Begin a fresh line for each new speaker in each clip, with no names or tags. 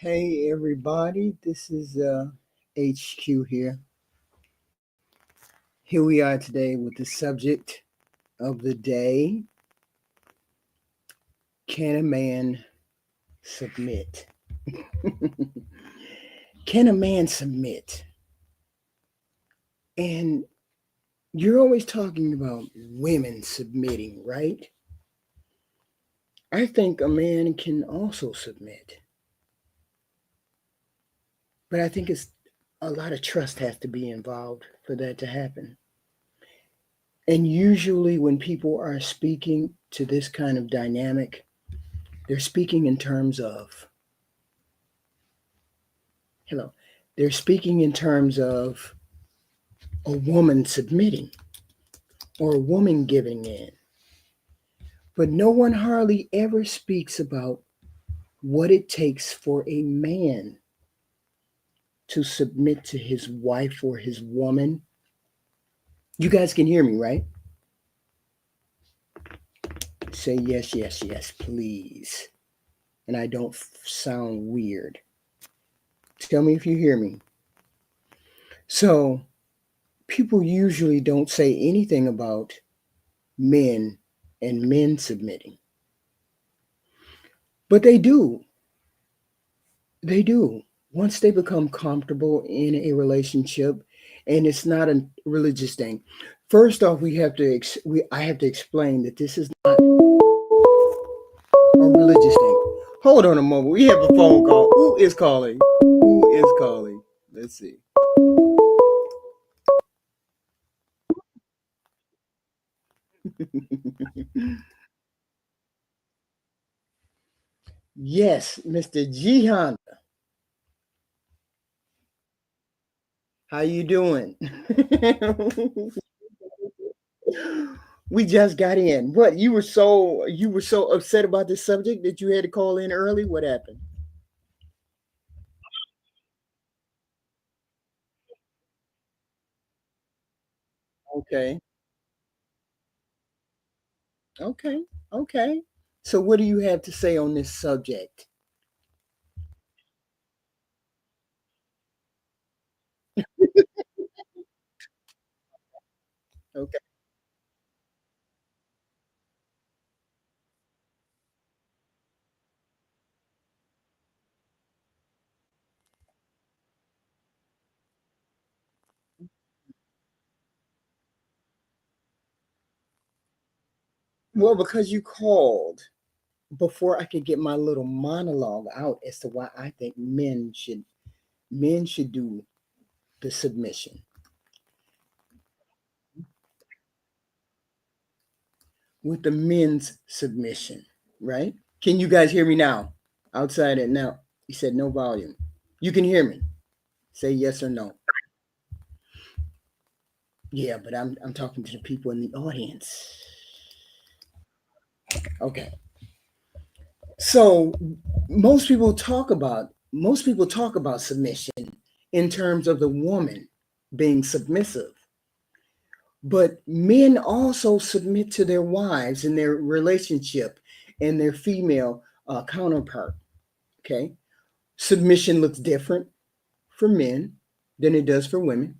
Hey everybody, this is HQ here. Here we are today with the subject of the day. Can a man submit? Can a man submit? And you're always talking about women submitting, right? I think a man can also submit. But I think it's a lot of trust has to be involved for that to happen. And usually when people are speaking to this kind of dynamic, they're speaking in terms of, hello, they're speaking in terms of a woman submitting or a woman giving in. But no one hardly ever speaks about what it takes for a man to submit to his wife or his woman. You guys can hear me, right? Say yes, yes, yes, please. And I don't sound weird. Tell me if you hear me. So, people usually don't say anything about men and men submitting. But they do. They do. Once they become comfortable in a relationship, and it's not a religious thing. First off, I have to explain that this is not a religious thing. Hold on a moment. We have a phone call. Who is calling? Who is calling? Let's see. Yes, Mr. Jihan. How you doing? We just got in. What, you were so upset about this subject that you had to call in early? What happened? Okay. Okay. Okay. So what do you have to say on this subject? Okay. Well, because you called before I could get my little monologue out as to why I think men should do the submission with the men's submission, right? Can you guys hear me now? Outside it now. You said no volume. You can hear me. Say yes or no. Yeah, but I'm talking to the people in the audience. Okay. So most people talk about submission in terms of the woman being submissive, but men also submit to their wives in their relationship and their female counterpart. Okay, submission looks different for men than it does for women,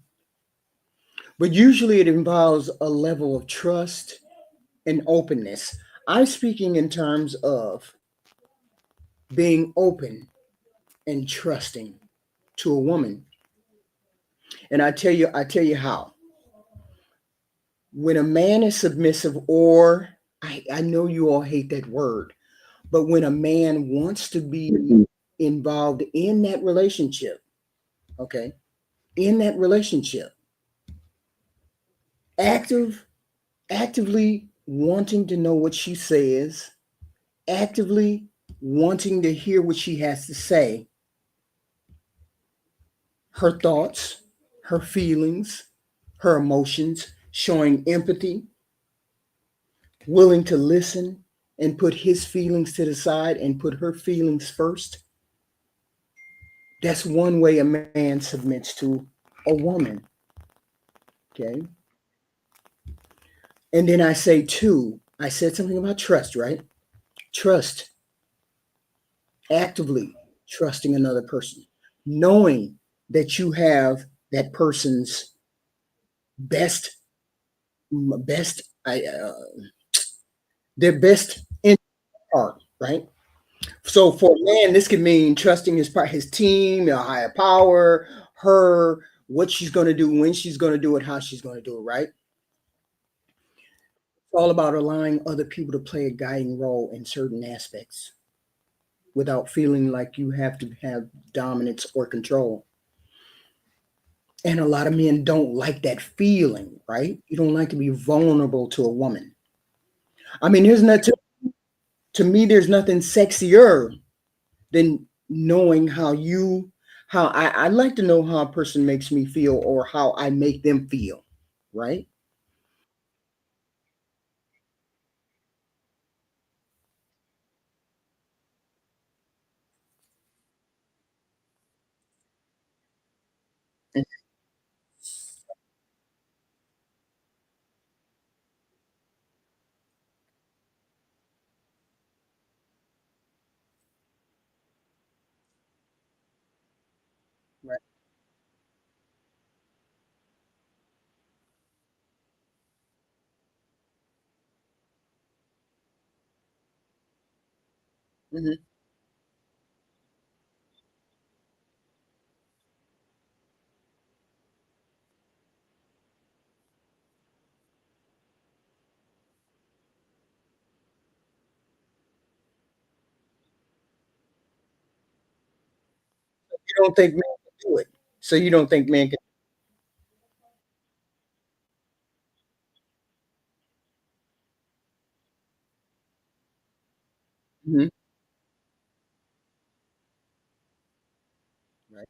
but usually it involves a level of trust and openness. I'm speaking in terms of being open and trusting to a woman. And I tell you how. When a man is submissive, or I know you all hate that word, but when a man wants to be involved in that relationship, okay, in that relationship, active, actively wanting to know what she says, actively wanting to hear what she has to say, her thoughts, her feelings, her emotions, showing empathy, willing to listen and put his feelings to the side and put her feelings first. That's one way a man submits to a woman. Okay. And then I say, two, I said something about trust, right? Trust actively. trusting another person, knowing that you have that person's best, best, their best in heart, right? So for a man, this could mean trusting his team, a higher power, her, what she's going to do, when she's going to do it, how she's going to do it, right? It's all about allowing other people to play a guiding role in certain aspects without feeling like you have to have dominance or control. And a lot of men don't like that feeling, right? You don't like to be vulnerable to a woman. I mean, to me, there's nothing sexier than knowing how I like to know how a person makes me feel or how I make them feel, right? Right. Mhm. You don't think men can do it. So you don't think men can. Mhm. Right,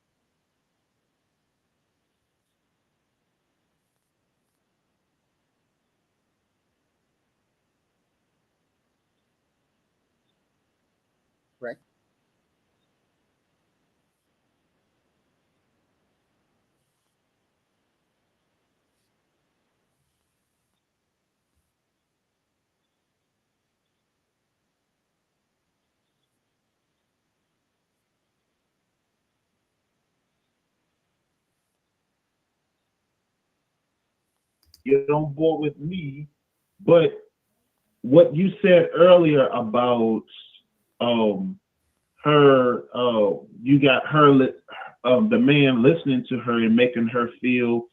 right.
Get on board with me. But what you said earlier about um her, you got her, the man listening to her and making her feel,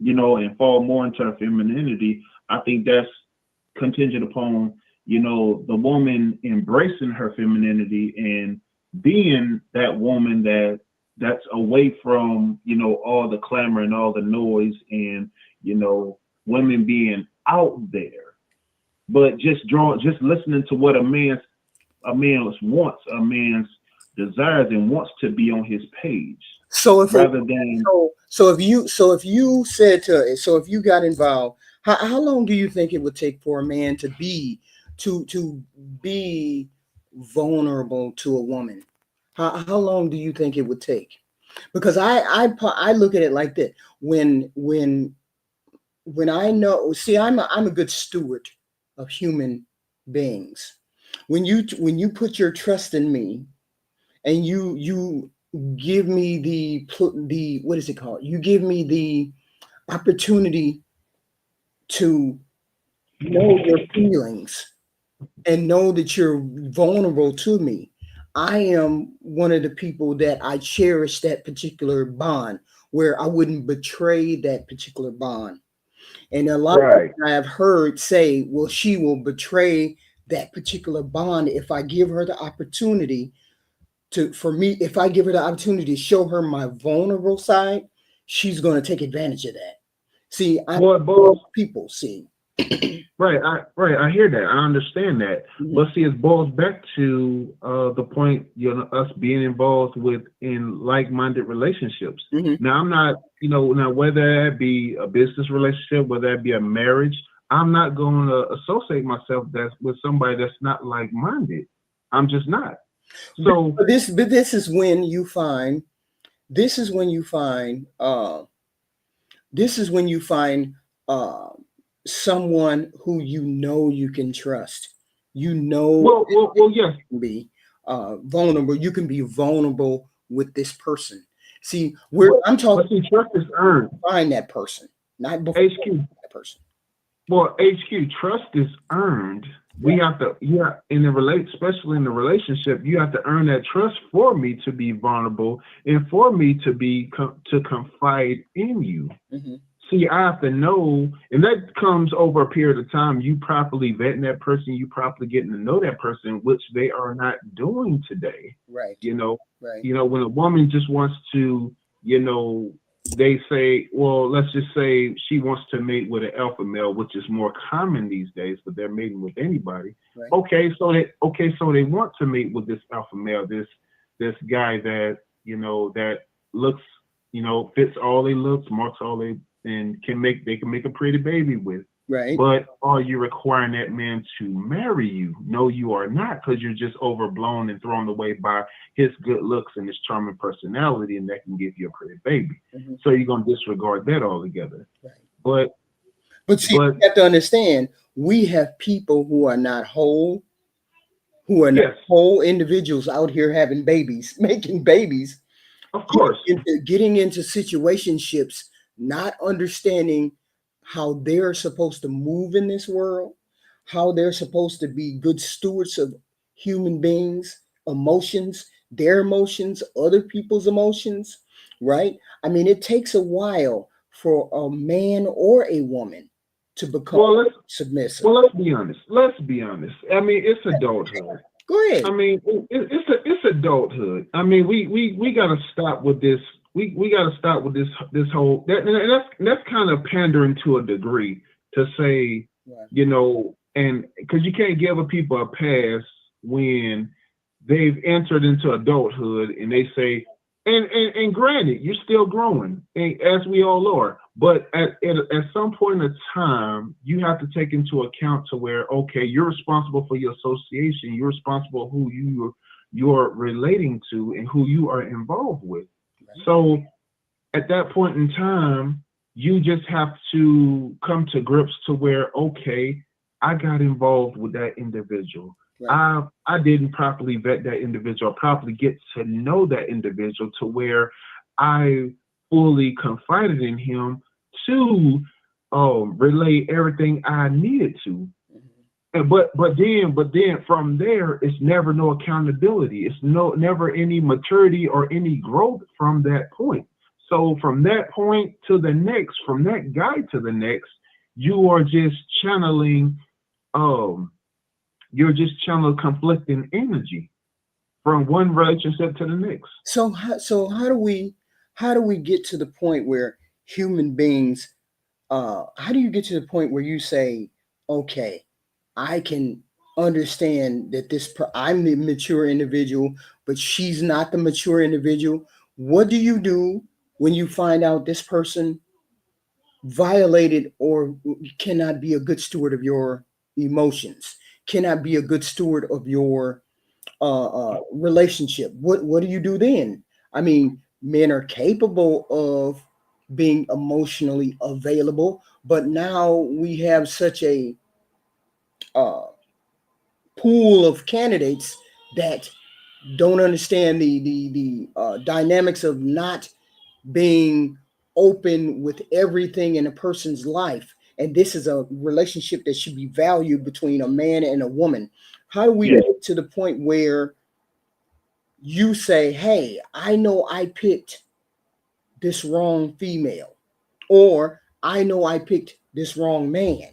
and fall more into her femininity. I think that's contingent upon, the woman embracing her femininity and being that woman that's away from, all the clamor and all the noise and, you know, women being out there, but just listening to what a man's wants, a man's desires and wants to be on his page
So if a
rather than.
so if you got involved, how long do you think it would take for a man to be vulnerable to a woman? How long do you think it would take? Because I look at it like this. When I know, see, I'm a good steward of human beings. When you put your trust in me and you give me the what is it called? You give me the opportunity to know your feelings and know that you're vulnerable to me. I am one of the people that I cherish that particular bond where I wouldn't betray that particular bond. And a lot of
Right.
women I have heard say, well, she will betray that particular bond if I give her the opportunity for me, if I give her the opportunity to show her my vulnerable side, she's going to take advantage of that. See, I'm
Boy, boss.
people see.
Right, I hear that. I understand that.
Mhm,
But see, it boils back to the point, us being involved with in like-minded relationships.
mhm.
Now, I'm not, now whether that be a business relationship, whether that be a marriage, I'm not going to associate myself that's with somebody that's not like-minded. I'm just not.
But
So,
this is when you find this is when you find this is when you find uh, someone who you know you can trust. You know
well, yes.
can be. vulnerable. You can be vulnerable with this person. See, I'm talking.
Trust is earned.
Find that person, not before
HQ.
that person.
Well, HQ, trust is earned. We have to, especially in the relationship, you have to earn that trust for me to be vulnerable and for me to confide in you.
Mm-hmm.
See, I have to know, and that comes over a period of time. You properly vetting that person, you properly getting to know that person, which they are not doing today.
Right.
Right. When a woman just wants to, they say, well, let's just say she wants to mate with an alpha male, which is more common these days, but they're mating with anybody.
Right.
Okay, so they want to mate with this alpha male, this guy that that looks, fits all they looks, marks all they, and they can make a pretty baby with.
Right.
But are you requiring that man to marry you? No, you are not, because you're just overblown and thrown away by his good looks and his charming personality, and that can give you a pretty baby.
Mm-hmm.
So you're gonna disregard that altogether.
Right. But see, you have to understand, we have people who are not whole, not whole individuals out here having babies, making babies.
Of course.
Getting into situationships, not understanding how they're supposed to move in this world, how they're supposed to be good stewards of human beings, emotions, their emotions, other people's emotions, right? I mean, it takes a while for a man or a woman to become submissive.
Well, let's be honest. I mean, it's adulthood.
Go ahead.
I mean, it's adulthood. I mean, we got to stop with this. We got to stop with this whole that's kind of pandering to a degree to say, and because you can't give people a pass when they've entered into adulthood and they say, and granted, you're still growing, as we all are, but at some point in time, you have to take into account to where, okay, you're responsible for your association, you're responsible who you're relating to and who you are involved with. So at that point in time, you just have to come to grips to where, okay, I got involved with that individual. Right. I didn't properly vet that individual, properly get to know that individual to where I fully confided in him to relay everything I needed to. And but then from there, it's never no accountability. It's never any maturity or any growth from that point. So from that point to the next, from that guy to the next, you are just channeling conflicting energy from one relationship to the next.
So how do we get to the point where human beings, how do you get to the point where you say, okay, I can understand that I'm the mature individual, but she's not the mature individual? What do you do when you find out this person violated or cannot be a good steward of your emotions, cannot be a good steward of your relationship? What do you do then? I mean, men are capable of being emotionally available, but now we have such a pool of candidates that don't understand the dynamics of not being open with everything in a person's life. And this is a relationship that should be valued between a man and a woman. How do we get to the point where you say, hey, I know I picked this wrong female, or I know I picked this wrong man?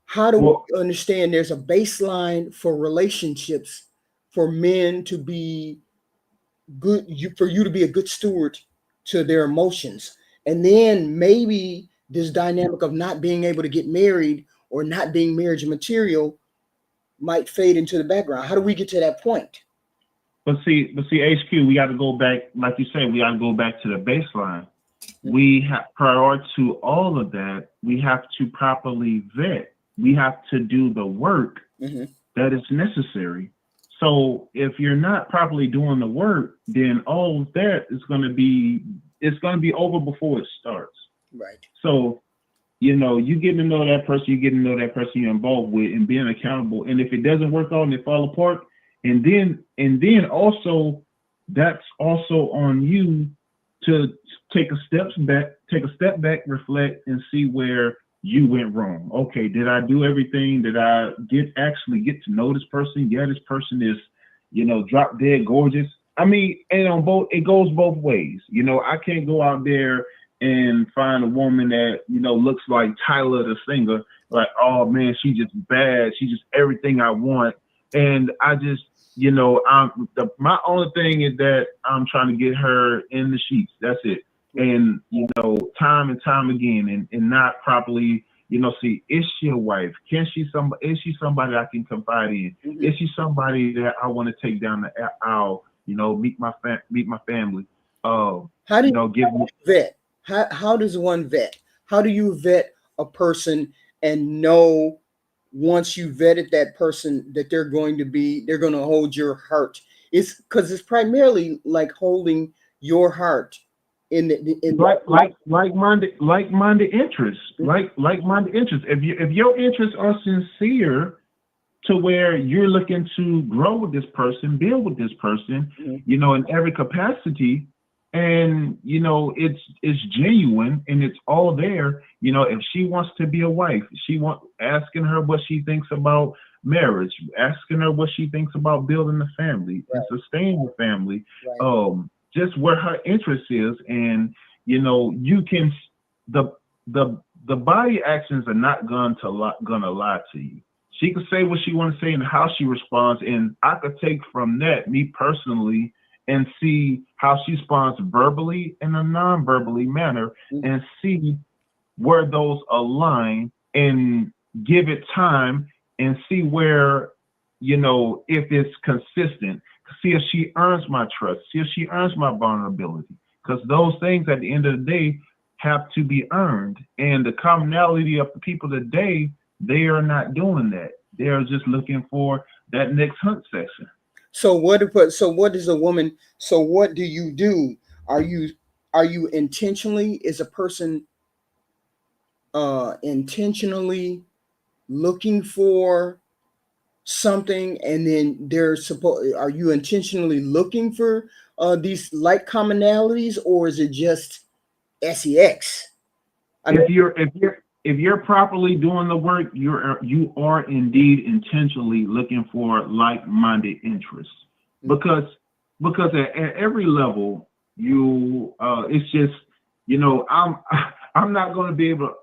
How do we understand there's a baseline for relationships for men to be good, for you to be a good steward to their emotions? And then maybe this dynamic of not being able to get married or not being marriage material might fade into the background. How do we get to that point?
But see, HQ, we got to go back, like you said, we got to go back to the baseline. We have, prior to all of that, we have to properly vet. We have to do the work that is necessary. So if you're not properly doing the work, then all of that is going to be over before it starts.
Right.
So, you getting to know that person, you're involved with, and being accountable. And if it doesn't work out and it fall apart, and then also that's also on you to take a step back, reflect, and see where you went wrong. Okay, did I do everything? Did I actually get to know this person? Yeah, this person is, drop dead gorgeous. I mean, and it goes both ways. I can't go out there and find a woman that, looks like Tyler the singer, like, oh man, she's just bad. She's just everything I want. And I just, my only thing is that I'm trying to get her in the sheets. That's it. And, time and time again, and not properly, see, is she a wife? Is she somebody I can confide in?
Mm-hmm.
Is she somebody that I want to take down the aisle, meet my family?
How do you vet? How does one vet? How do you vet a person and know once you vetted that person that they're going to hold your heart? It's because it's primarily like holding your heart in
like-minded interests, like-minded interests. If your interests are sincere to where you're looking to grow with this person, build with this person, in every capacity, and it's genuine and it's all there. If she wants to be a wife, asking her what she thinks about marriage, asking her what she thinks about building a family and sustaining the family, just where her interest is. And you can, the body actions are not gonna lie to you. She could say what she wants to say and how she responds, and I could take from that, me personally, and see how she responds verbally and a non-verbally manner, and see where those align, and give it time and see where, if it's consistent, see if she earns my trust, see if she earns my vulnerability, because those things at the end of the day have to be earned. And the commonality of the people today, they are not doing that. They are just looking for that next hunt session.
So what is a woman? So what do you do? Are you intentionally, is a person intentionally looking for something, and then are you intentionally looking for these like commonalities, or is it just sex?
If you're properly doing the work, you are indeed intentionally looking for like-minded interests, because at every level it's just, I'm not going to be able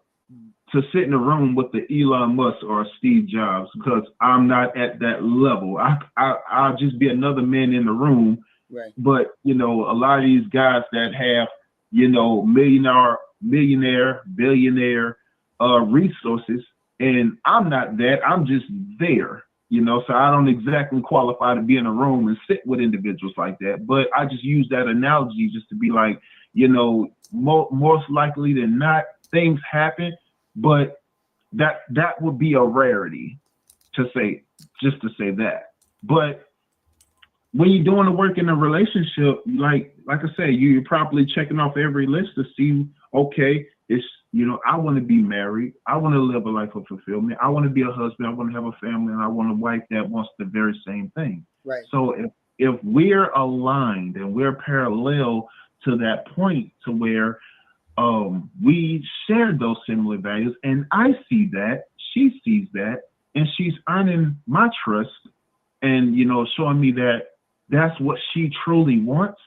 to sit in a room with the Elon Musk or Steve Jobs, because I'm not at that level. I'll just be another man in the room.
Right.
But a lot of these guys that have millionaire, billionaire resources, and I'm not that. I'm just there, so I don't exactly qualify to be in a room and sit with individuals like that. But I just use that analogy just to be like, most likely than not, things happen, but that would be a rarity to say that. But when you're doing the work in a relationship, like I say, you're properly checking off every list to see, okay, it's, I want to be married. I want to live a life of fulfillment. I want to be a husband. I want to have a family, and I want a wife that wants the very same thing.
Right.
So if we're aligned and we're parallel to that point, to where we share those similar values, and I see that, she sees that, and she's earning my trust, and showing me that that's what she truly wants,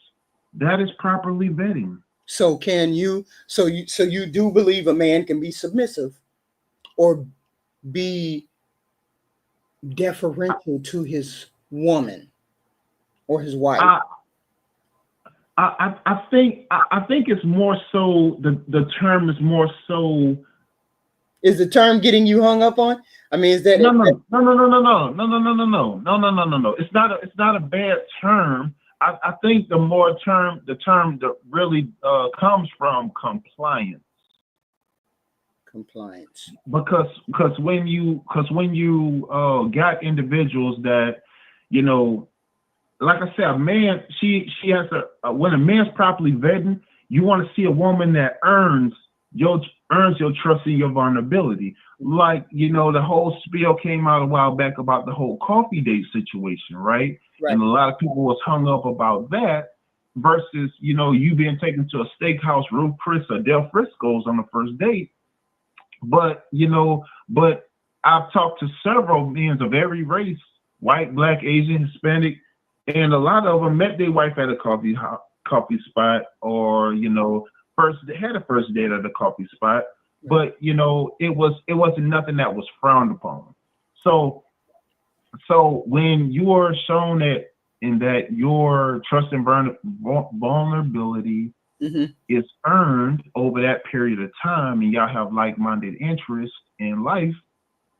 that is properly vetting.
So you do believe a man can be submissive or be deferential to his woman or his wife?
I think it's more so, the term is more so.
Is the term getting you hung up on? I mean, is that
no. It's not a bad term. I think the term that really comes from compliance.
Compliance.
Because when you got individuals that, like I said, a man, she has when a man's properly vetting, you want to see a woman that earns earns your trust and your vulnerability. Like, you know, the whole spiel came out a while back about the whole coffee date situation, right?
Right.
And a lot of people was hung up about that versus, you know, you being taken to a steakhouse, Ruth Chris or Del Frisco's on the first date. But, you know, but I've talked to several men of every race, white, black, Asian, Hispanic, and a lot of them met their wife at a coffee spot, or, you know, had a first date at a coffee spot. But, you know, it wasn't nothing that was frowned upon. So when you are shown that your trust and vulnerability is earned over that period of time, and y'all have like-minded interests in life,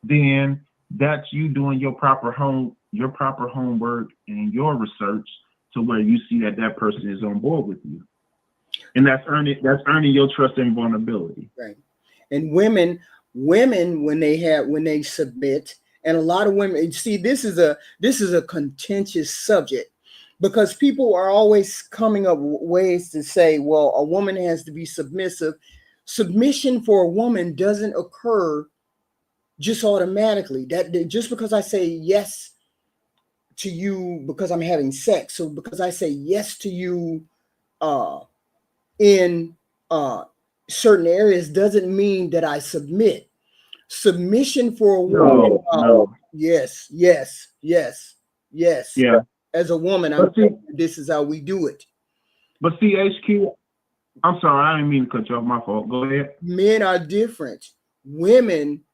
then that's you doing your proper homework and your research to where you see that person is on board with you, and that's earning your trust and vulnerability.
Right. And women when they submit, and a lot of women, see, this is a contentious subject, because people are always coming up with ways to say, well, a woman has to be submissive. Submission for a woman doesn't occur just automatically. That just because I say yes to you because I'm having sex, so because I say yes to you in certain areas, doesn't mean that I submit. Submission for a woman,
No.
Yes.
Yeah.
As a woman, this is how we do it.
But see, HQ, I'm sorry, I didn't mean to cut you off. My fault. Go ahead.
Men are different. Women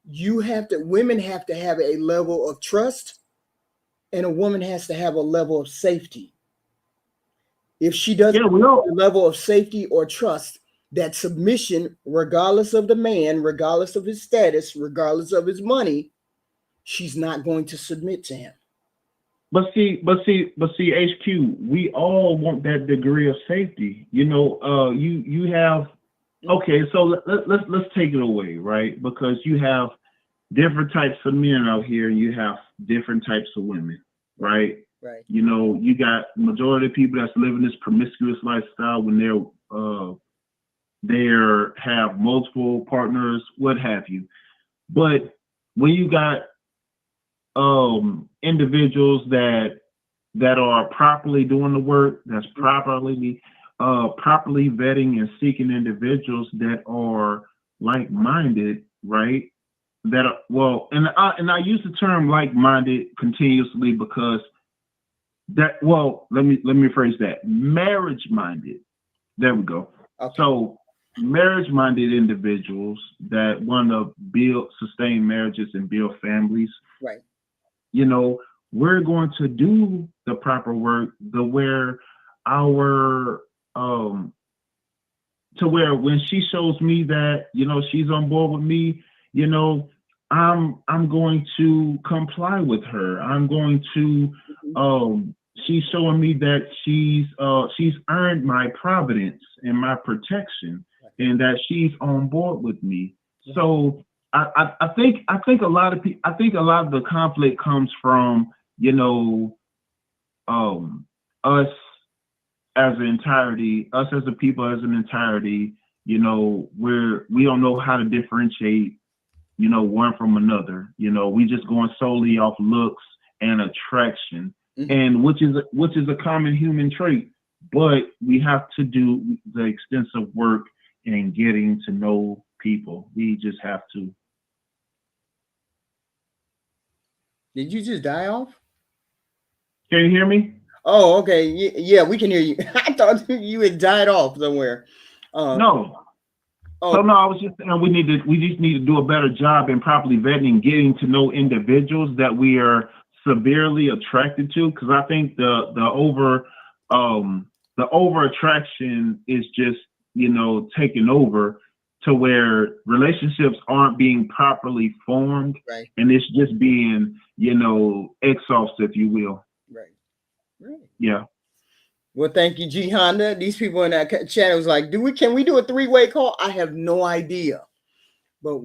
have to have a level of trust, and a woman has to have a level of safety. If she doesn't have a level of safety or trust, that submission, regardless of the man, regardless of his status, regardless of his money, she's not going to submit to him.
But see, HQ, we all want that degree of safety. You know, you have, okay, so let's take it away, right? Because you have different types of men out here, and you have different types of women, right?
Right.
You know, you got majority of people that's living this promiscuous lifestyle when they have multiple partners, what have you. But when you got individuals that are properly doing the work, that's properly vetting and seeking individuals that are like-minded, right? That are, well, and I use the term like-minded continuously because let me rephrase that. Marriage-minded. There we go. Okay. So marriage-minded individuals that want to sustain marriages and build families.
Right.
You know, we're going to do the proper work to where when she shows me that, you know, she's on board with me, you know, I'm going to comply with her. I'm going to she's showing me that she's earned my providence and my protection, and that she's on board with me. So I think a lot of the conflict comes from, you know, us as an entirety, us as a people as an entirety, you know, we don't know how to differentiate, you know, one from another. You know, we just going solely off looks and attraction, and which is a common human trait. But we have to do the extensive work in getting to know people. We just have to.
Did you just die off?
Can you hear me?
Oh, okay. Yeah, we can hear you. I thought you had died off somewhere.
No. Oh. So no, I was just saying we just need to do a better job in properly vetting and getting to know individuals that we are severely attracted to. Because I think the over attraction is just, you know, taking over to where relationships aren't being properly formed,
right?
And it's just being, you know, exhaust, if you will.
Right.
Yeah.
Well, thank you, G Honda. These people in that chat was like, can we do a 3-way call? I have no idea. But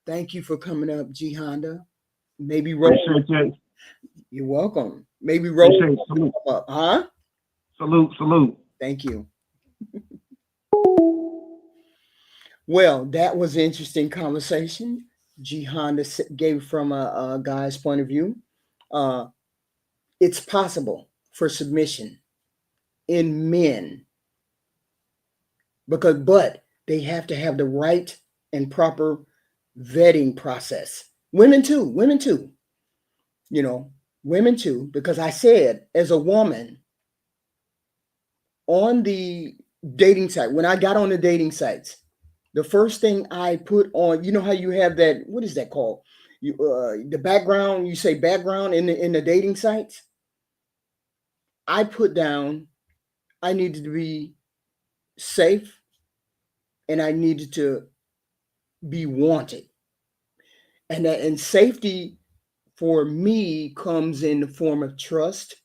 thank you for coming up, G Honda. Maybe roll. You're welcome. Maybe roll up, huh?
Salute.
Thank you. Well, that was an interesting conversation. Honda gave from a guy's point of view. Uh, it's possible for submission in men but they have to have the right and proper vetting process. Women too, you know, women too, because I said as a woman on the dating site, when I got on the dating sites, the first thing I put on, you know how you have that, what is that called? You the background, you say background in the dating sites. I put down I needed to be safe and I needed to be wanted. And safety for me comes in the form of trust,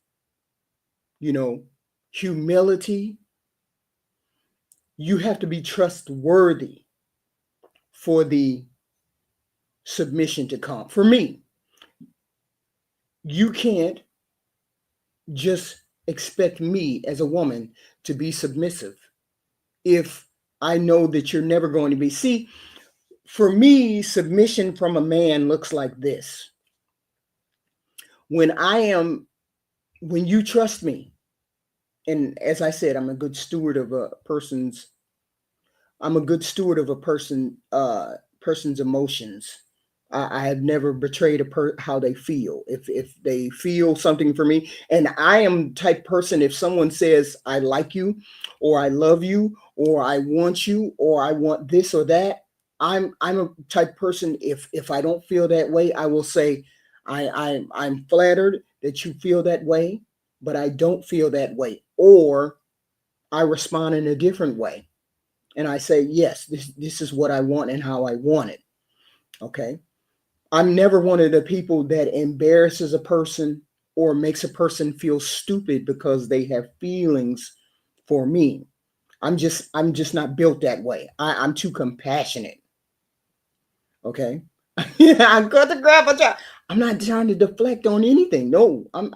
you know, humility. You have to be trustworthy for the submission to come. For me, you can't just expect me as a woman to be submissive if I know that you're never going to be. See, for me, submission from a man looks like this. When when you trust me, and as I said, I'm a good steward of a person's I'm a good steward of a person's emotions. I have never betrayed how they feel. If they feel something for me, and I am type person. If someone says I like you, or I love you, or I want you, or I want this or that, I'm a type person. If I don't feel that way, I will say I'm flattered that you feel that way, but I don't feel that way, or I respond in a different way and I say, yes, this is what I want and how I want it. Okay. I'm never one of the people that embarrasses a person or makes a person feel stupid because they have feelings for me. I'm just not built that way. I'm too compassionate. Okay. Yeah, I'm going to grab a job. I'm not trying to deflect on anything. No, I'm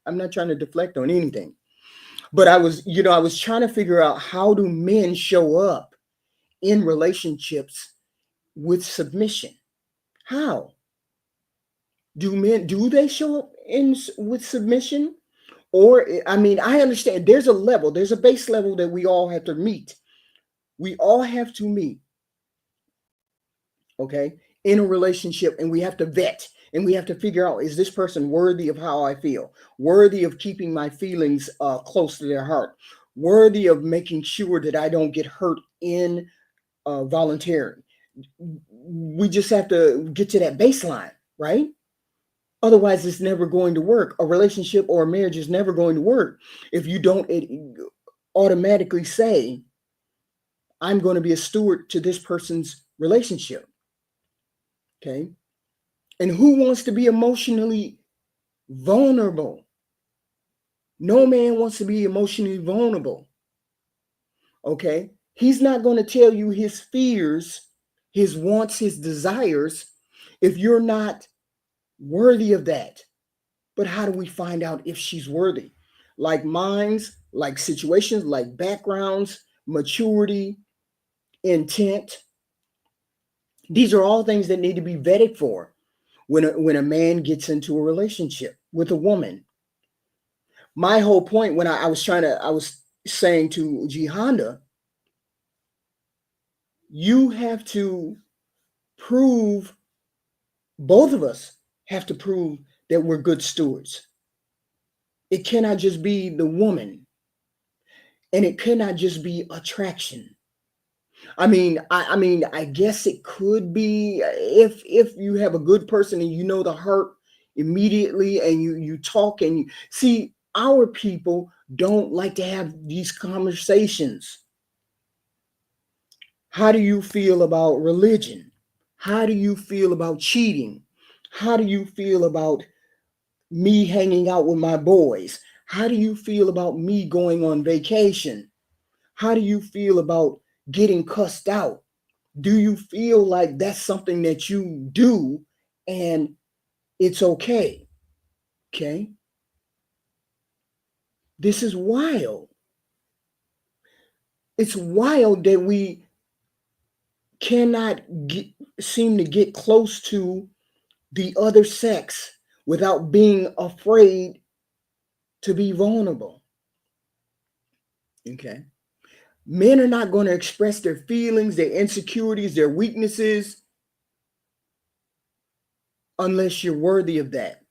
not trying to deflect on anything. But I was trying to figure out how do men show up in relationships with submission. How do they show up with submission? Or I mean, I understand there's a base level that we all have to meet. We all have to meet, okay, in a relationship, and we have to vet and we have to figure out, is this person worthy of how I feel, worthy of keeping my feelings close to their heart, worthy of making sure that I don't get hurt in volunteering. We just have to get to that baseline, right? Otherwise, it's never going to work. A relationship or a marriage is never going to work if you don't automatically say, I'm going to be a steward to this person's relationship. Okay. And who wants to be emotionally vulnerable? No man wants to be emotionally vulnerable. Okay. He's not going to tell you his fears, his wants, his desires if you're not worthy of that. But how do we find out if she's worthy? Like minds, like situations, like backgrounds, maturity, intent. These are all things that need to be vetted for when a man gets into a relationship with a woman. My whole point when I was saying to G Honda, you have to prove, both of us have to prove that we're good stewards. It cannot just be the woman, and it cannot just be attraction. I guess it could be if you have a good person and you know the heart immediately, and you talk and you see. Our people don't like to have these conversations. How do you feel about religion? How do you feel about cheating? How do you feel about me hanging out with my boys? How do you feel about me going on vacation? How do you feel about getting cussed out? Do you feel like that's something that you do and it's okay? Okay. This is wild. It's wild that we cannot seem to get close to the other sex without being afraid to be vulnerable. Okay. Men are not going to express their feelings, their insecurities, their weaknesses unless you're worthy of that.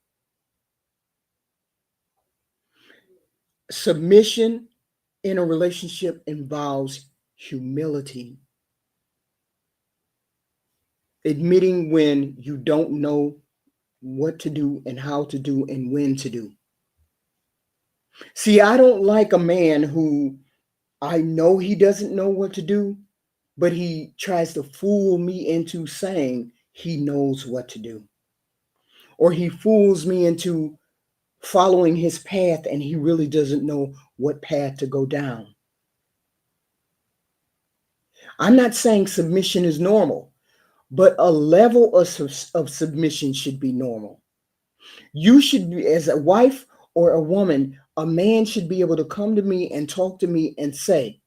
Submission in a relationship involves humility. Admitting when you don't know what to do and how to do and when to do. See, I don't like a man who I know he doesn't know what to do, but he tries to fool me into saying he knows what to do. Or he fools me into following his path and he really doesn't know what path to go down. I'm not saying submission is normal, but a level of submission should be normal. You should be, as a wife or a woman, a man should be able to come to me and talk to me and say,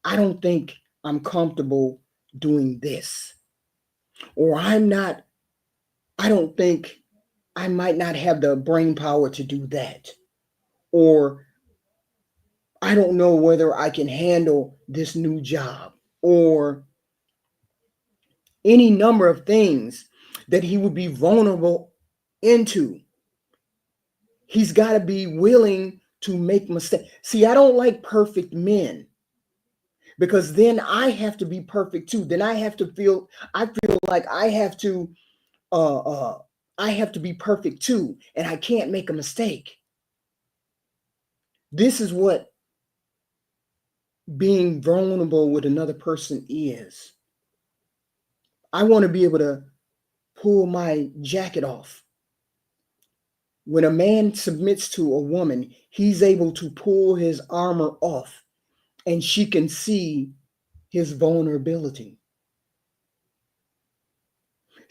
I don't think I'm comfortable doing this. Or I don't think I might not have the brain power to do that. Or I don't know whether I can handle this new job. Or any number of things that he would be vulnerable into. He's got to be willing to make mistakes. See, I don't like perfect men because then I have to be perfect too. Then I feel like I have to be perfect too, and I can't make a mistake. This is what being vulnerable with another person is. I want to be able to pull my jacket off. When a man submits to a woman, he's able to pull his armor off and she can see his vulnerability.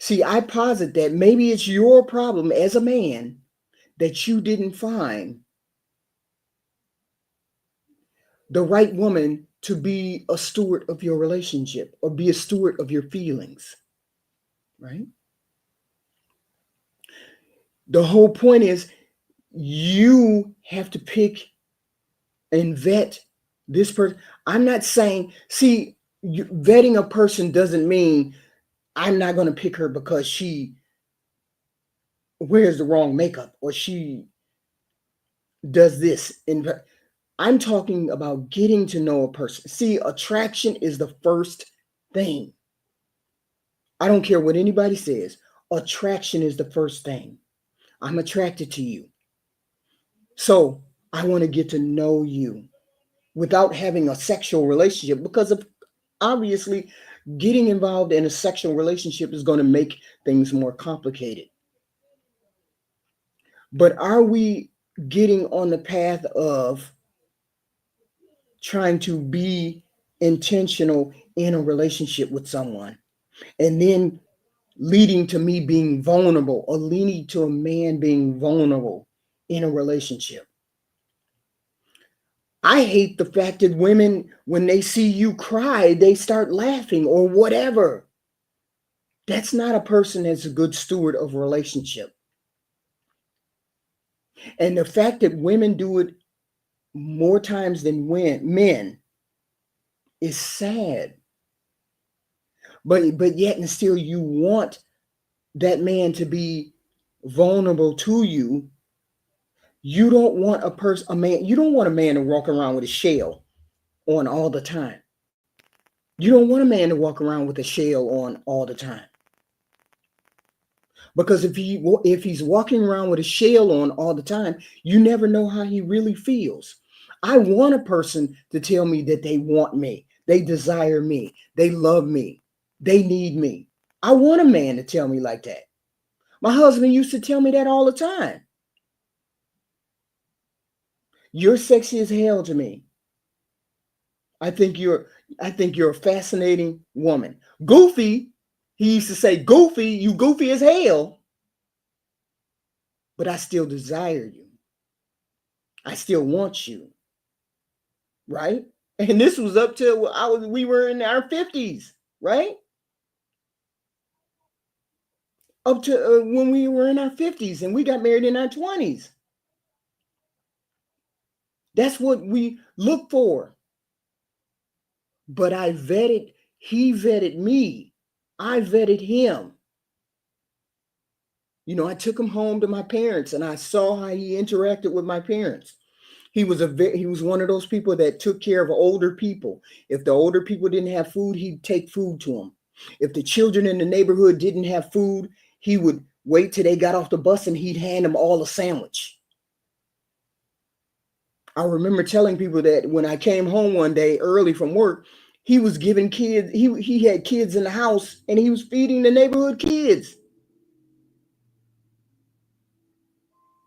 See, I posit that maybe it's your problem as a man that you didn't find the right woman to be a steward of your relationship or be a steward of your feelings, right? The whole point is you have to pick and vet this person. I'm not saying, vetting a person doesn't mean I'm not going to pick her because she wears the wrong makeup or she does this. I'm talking about getting to know a person. See, attraction is the first thing. I don't care what anybody says. Attraction is the first thing. I'm attracted to you. So I want to get to know you without having a sexual relationship, because of obviously getting involved in a sexual relationship is going to make things more complicated. But are we getting on the path of trying to be intentional in a relationship with someone and then leading to me being vulnerable or leading to a man being vulnerable in a relationship? I hate the fact that women, when they see you cry, they start laughing or whatever. That's not a person that's a good steward of a relationship. And the fact that women do it more times than men is sad. But yet and still you want that man to be vulnerable to you. You don't want you don't want a man to walk around with a shell on all the time. You don't want a man to walk around with a shell on all the time. Because if he's walking around with a shell on all the time, you never know how he really feels. I want a person to tell me that they want me, they desire me, they love me, they need me. I want a man to tell me like that. My husband used to tell me that all the time. You're sexy as hell to me. I think you're a fascinating woman. Goofy, he used to say, goofy, you goofy as hell. But I still desire you. I still want you. Right? And this was up till we were in our 50s, right? Up to when we were in our 50s and we got married in our 20s. That's what we look for. But he vetted me. I vetted him. You know, I took him home to my parents and I saw how he interacted with my parents. He was one of those people that took care of older people. If the older people didn't have food, he'd take food to them. If the children in the neighborhood didn't have food, he would wait till they got off the bus and he'd hand them all a sandwich. I remember telling people that when I came home one day early from work, he was giving kids, he had kids in the house and he was feeding the neighborhood kids.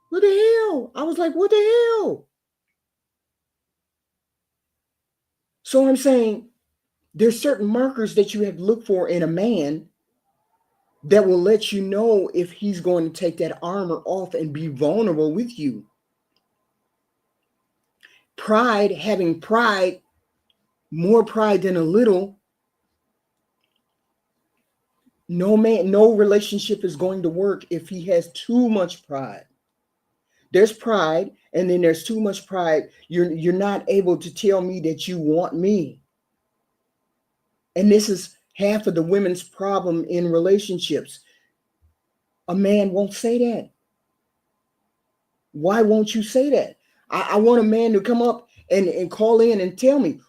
What the hell? I was like, what the hell? So I'm saying there's certain markers that you have to look for in a man that will let you know if he's going to take that armor off and be vulnerable with you. Pride, having pride, more pride than a little, no relationship is going to work if he has too much pride. There's pride, and then there's too much pride. You're not able to tell me that you want me. And this is half of the women's problem in relationships. A man won't say that. Why won't you say that? I want a man to come up and call in and tell me,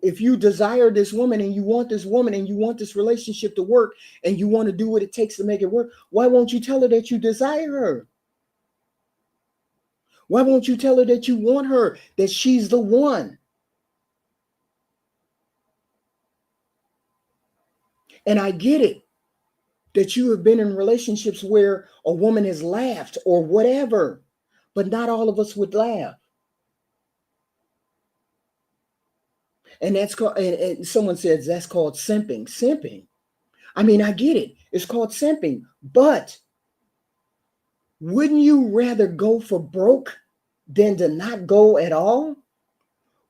if you desire this woman and you want this woman and you want this relationship to work and you want to do what it takes to make it work, why won't you tell her that you desire her? Why won't you tell her that you want her, that she's the one? And I get it that you have been in relationships where a woman has laughed or whatever, but not all of us would laugh. And that's called, and someone says that's called simping. Simping. I mean, I get it. It's called simping. But wouldn't you rather go for broke than to not go at all?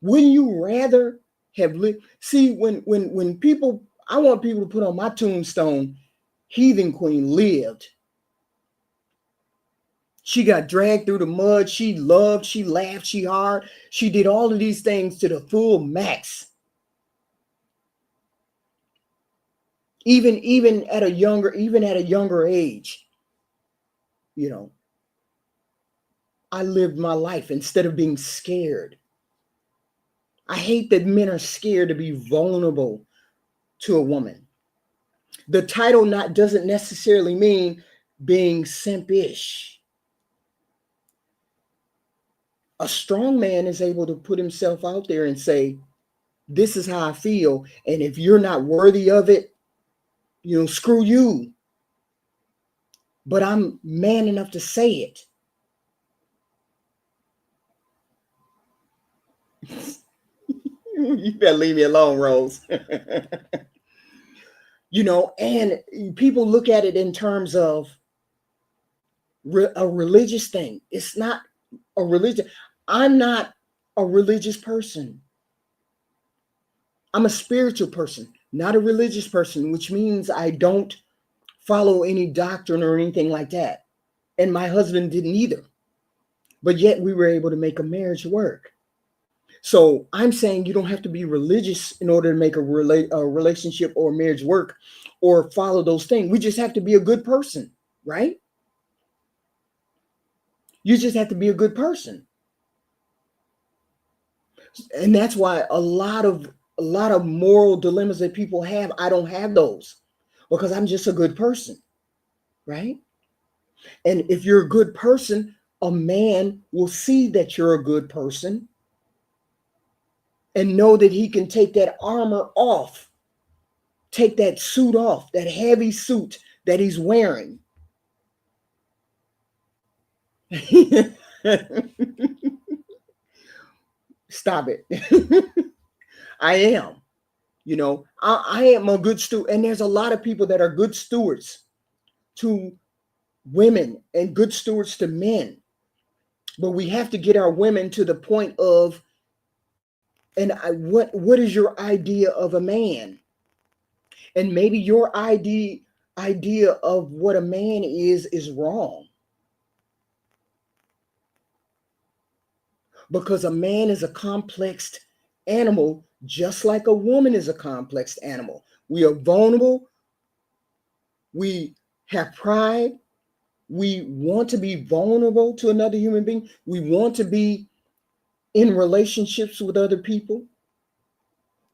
Wouldn't you rather have lived? See, when people, I want people to put on my tombstone, Heathen Queen lived. She got dragged through the mud. She loved, she laughed, she hard. She did all of these things to the full max. Even at a younger age, you know, I lived my life instead of being scared. I hate that men are scared to be vulnerable to a woman. The title doesn't necessarily mean being simpish. A strong man is able to put himself out there and say, this is how I feel. And if you're not worthy of it, you know, screw you. But I'm man enough to say it. You better leave me alone, Rose. You know, and people look at it in terms of a religious thing. It's not a religion. I'm not a religious person. I'm a spiritual person, not a religious person, which means I don't follow any doctrine or anything like that. And my husband didn't either. But yet we were able to make a marriage work. So I'm saying you don't have to be religious in order to make a relationship or marriage work or follow those things. We just have to be a good person, right? You just have to be a good person. And that's why a lot of moral dilemmas that people have, I don't have those because I'm just a good person, right? And if you're a good person, a man will see that you're a good person and know that he can take that armor off, take that suit off, that heavy suit that he's wearing. Stop it. I am. You know, I am a good steward. And there's a lot of people that are good stewards to women and good stewards to men. But we have to get our women to the point of, what is your idea of a man? And maybe your idea of what a man is wrong. Because a man is a complex animal, just like a woman is a complex animal. We are vulnerable. We have pride. We want to be vulnerable to another human being. We want to be in relationships with other people.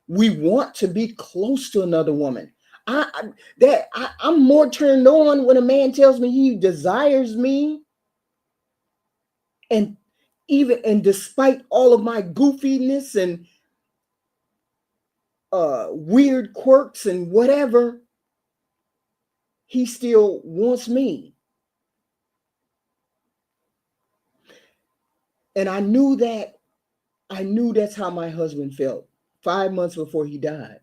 We want to be close to another woman. I'm more turned on when a man tells me he desires me, and despite all of my goofiness and weird quirks and whatever, he still wants me. And I knew that's how my husband felt 5 months before he died.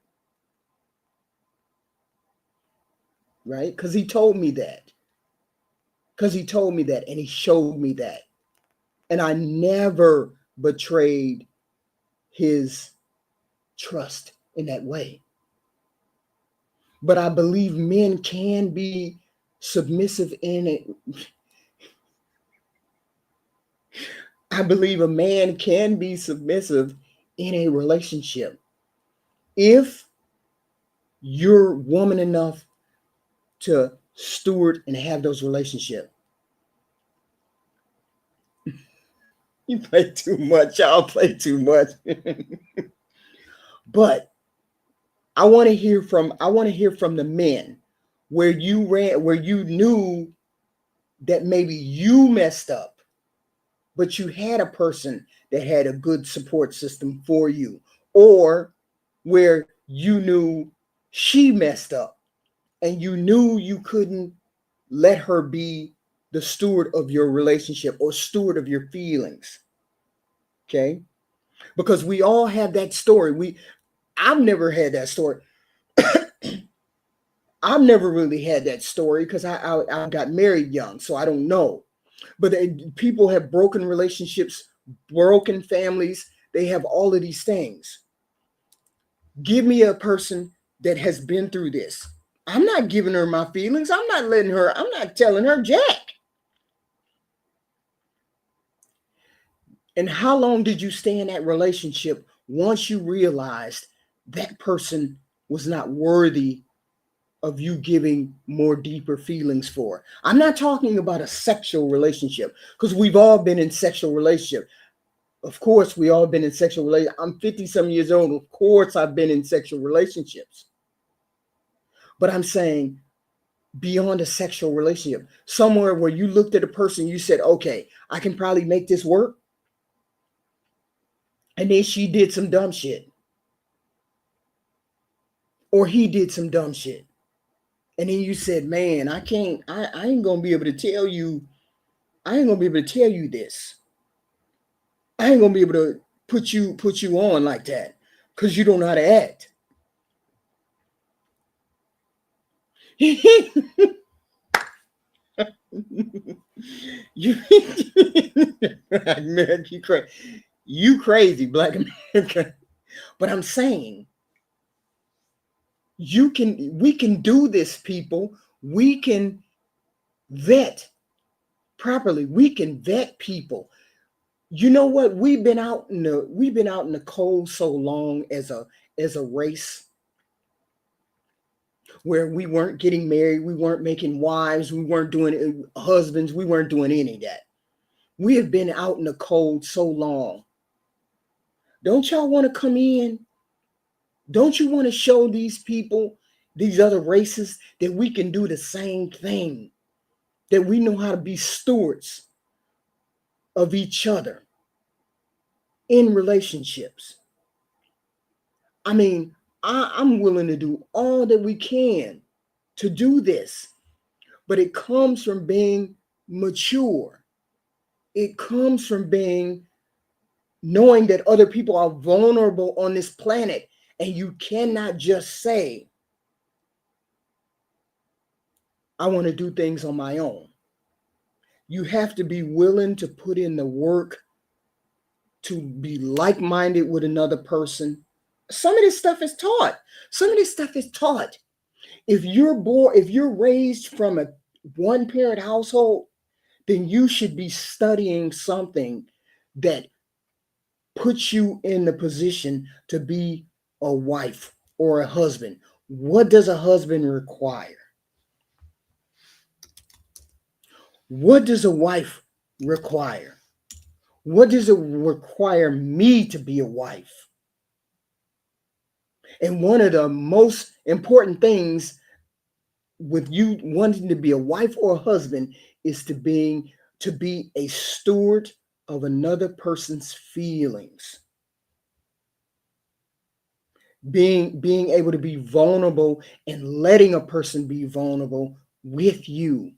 Right? Because he told me that. And he showed me that. And I never betrayed his trust in that way. But I believe men can be submissive in it. I believe a man can be submissive in a relationship if you're woman enough to steward and have those relationships. You play too much. Y'all play too much. But I want to hear from the men where you knew that maybe you messed up, but you had a person that had a good support system for you, or where you knew she messed up and you knew you couldn't let her be the steward of your relationship or steward of your feelings. Okay? Because we all have that story. I've never had that story. I've never really had that story because I got married young, so I don't know. But people have broken relationships, broken families. They have all of these things. Give me a person that has been through this. I'm not giving her my feelings. I'm not telling her jack. And how long did you stay in that relationship once you realized that person was not worthy of you giving more deeper feelings for? I'm not talking about a sexual relationship, because we've all been in sexual relationship. Of course, we all been in sexual relationships. I'm 50-some years old. Of course, I've been in sexual relationships. But I'm saying beyond a sexual relationship, somewhere where you looked at a person, you said, okay, I can probably make this work. And then she did some dumb shit. Or he did some dumb shit. And then you said, man, I ain't going to be able to tell you. I ain't going to be able to tell you this. I ain't going to be able to put you on like that because you don't know how to act. You crazy, Black America. But I'm saying we can do this, people. We can vet properly. We can vet people. You know what? We've been out in the cold so long as a race, where we weren't getting married, we weren't making wives, we weren't doing husbands, we weren't doing any of that. We have been out in the cold so long. Don't y'all want to come in? Don't you want to show these people, these other races, that we can do the same thing? That we know how to be stewards of each other in relationships. I mean, I'm willing to do all that we can to do this, but it comes from being mature. It comes from knowing that other people are vulnerable on this planet, and you cannot just say, I want to do things on my own. You have to be willing to put in the work to be like-minded with another person. Some of this stuff is taught. If you're raised from a one parent household, then you should be studying something that puts you in the position to be a wife or a husband. What does a husband require? What does a wife require? What does it require me to be a wife? And one of the most important things with you wanting to be a wife or a husband is to be a steward of another person's feelings. Being able to be vulnerable and letting a person be vulnerable with you.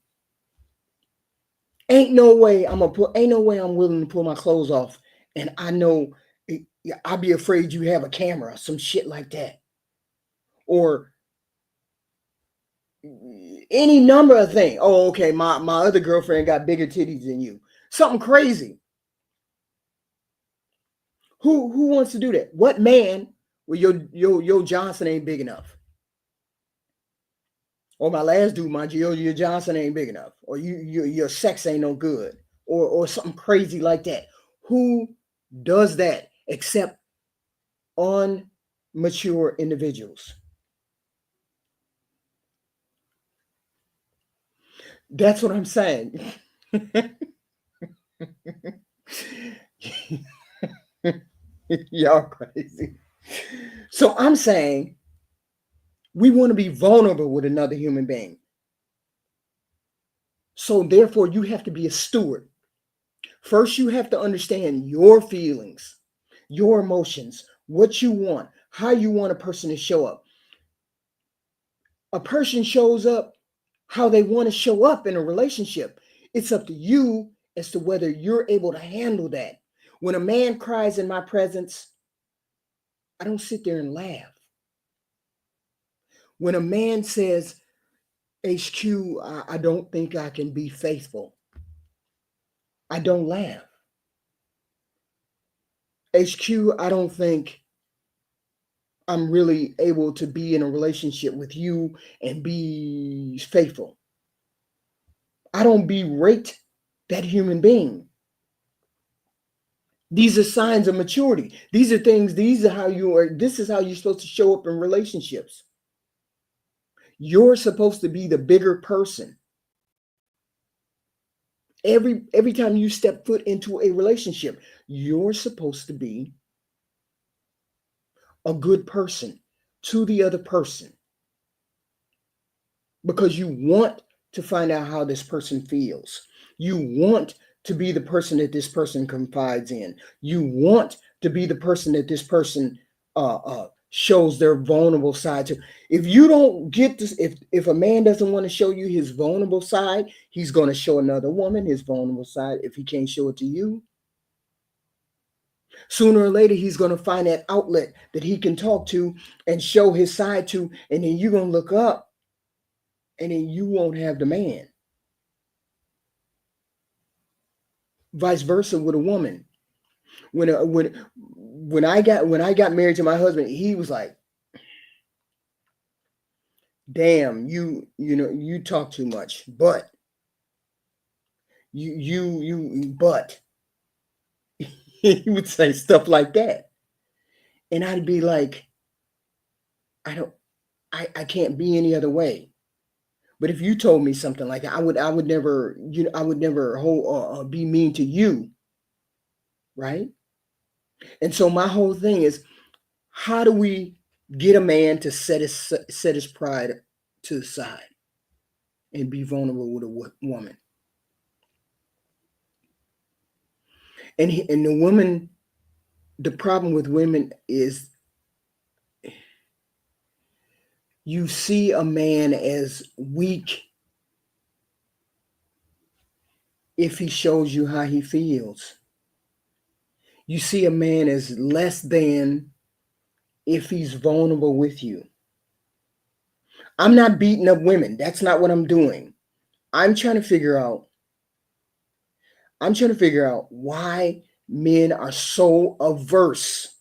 Ain't no way I'm willing to pull my clothes off, and I know I'd be afraid you have a camera, some shit like that. Or any number of things. Oh, okay, my other girlfriend got bigger titties than you. Something crazy. Who wants to do that? What man? Well, your Johnson ain't big enough. Or my last dude, my your Johnson ain't big enough. Or your sex ain't no good. Or something crazy like that. Who does that except unmature individuals? That's what I'm saying. Y'all crazy. So I'm saying we want to be vulnerable with another human being. So therefore, you have to be a steward. First, you have to understand your feelings, your emotions, what you want, how you want a person to show up. A person shows up how they want to show up in a relationship. It's up to you as to whether you're able to handle that. When a man cries in my presence, I don't sit there and laugh. When a man says, HQ, I don't think I can be faithful, I don't laugh. HQ, I don't think I'm really able to be in a relationship with you and be faithful. I don't berate that human being. These are signs of maturity. These are things, this is how you're supposed to show up in relationships. You're supposed to be the bigger person. Every time you step foot into a relationship, you're supposed to be a good person to the other person, because you want to find out how this person feels. You want to be the person that this person confides in. You want to be the person that this person shows their vulnerable side to. If you don't get this, if a man doesn't want to show you his vulnerable side, he's going to show another woman his vulnerable side. If he can't show it to you, sooner or later, he's going to find that outlet that he can talk to and show his side to, and then you're going to look up, and then you won't have the man. Vice versa with a woman. When I got married to my husband, he was like, "Damn, you talk too much, but but." He would say stuff like that, and I'd be like, I can't be any other way. But if you told me something like that, I would never, I would never be mean to you, right? And so my whole thing is, how do we get a man to set his pride to the side and be vulnerable with a woman? And the woman, the problem with women is you see a man as weak if he shows you how he feels. You see a man as less than if he's vulnerable with you. I'm not beating up women. That's not what I'm doing. I'm trying to figure out why men are so averse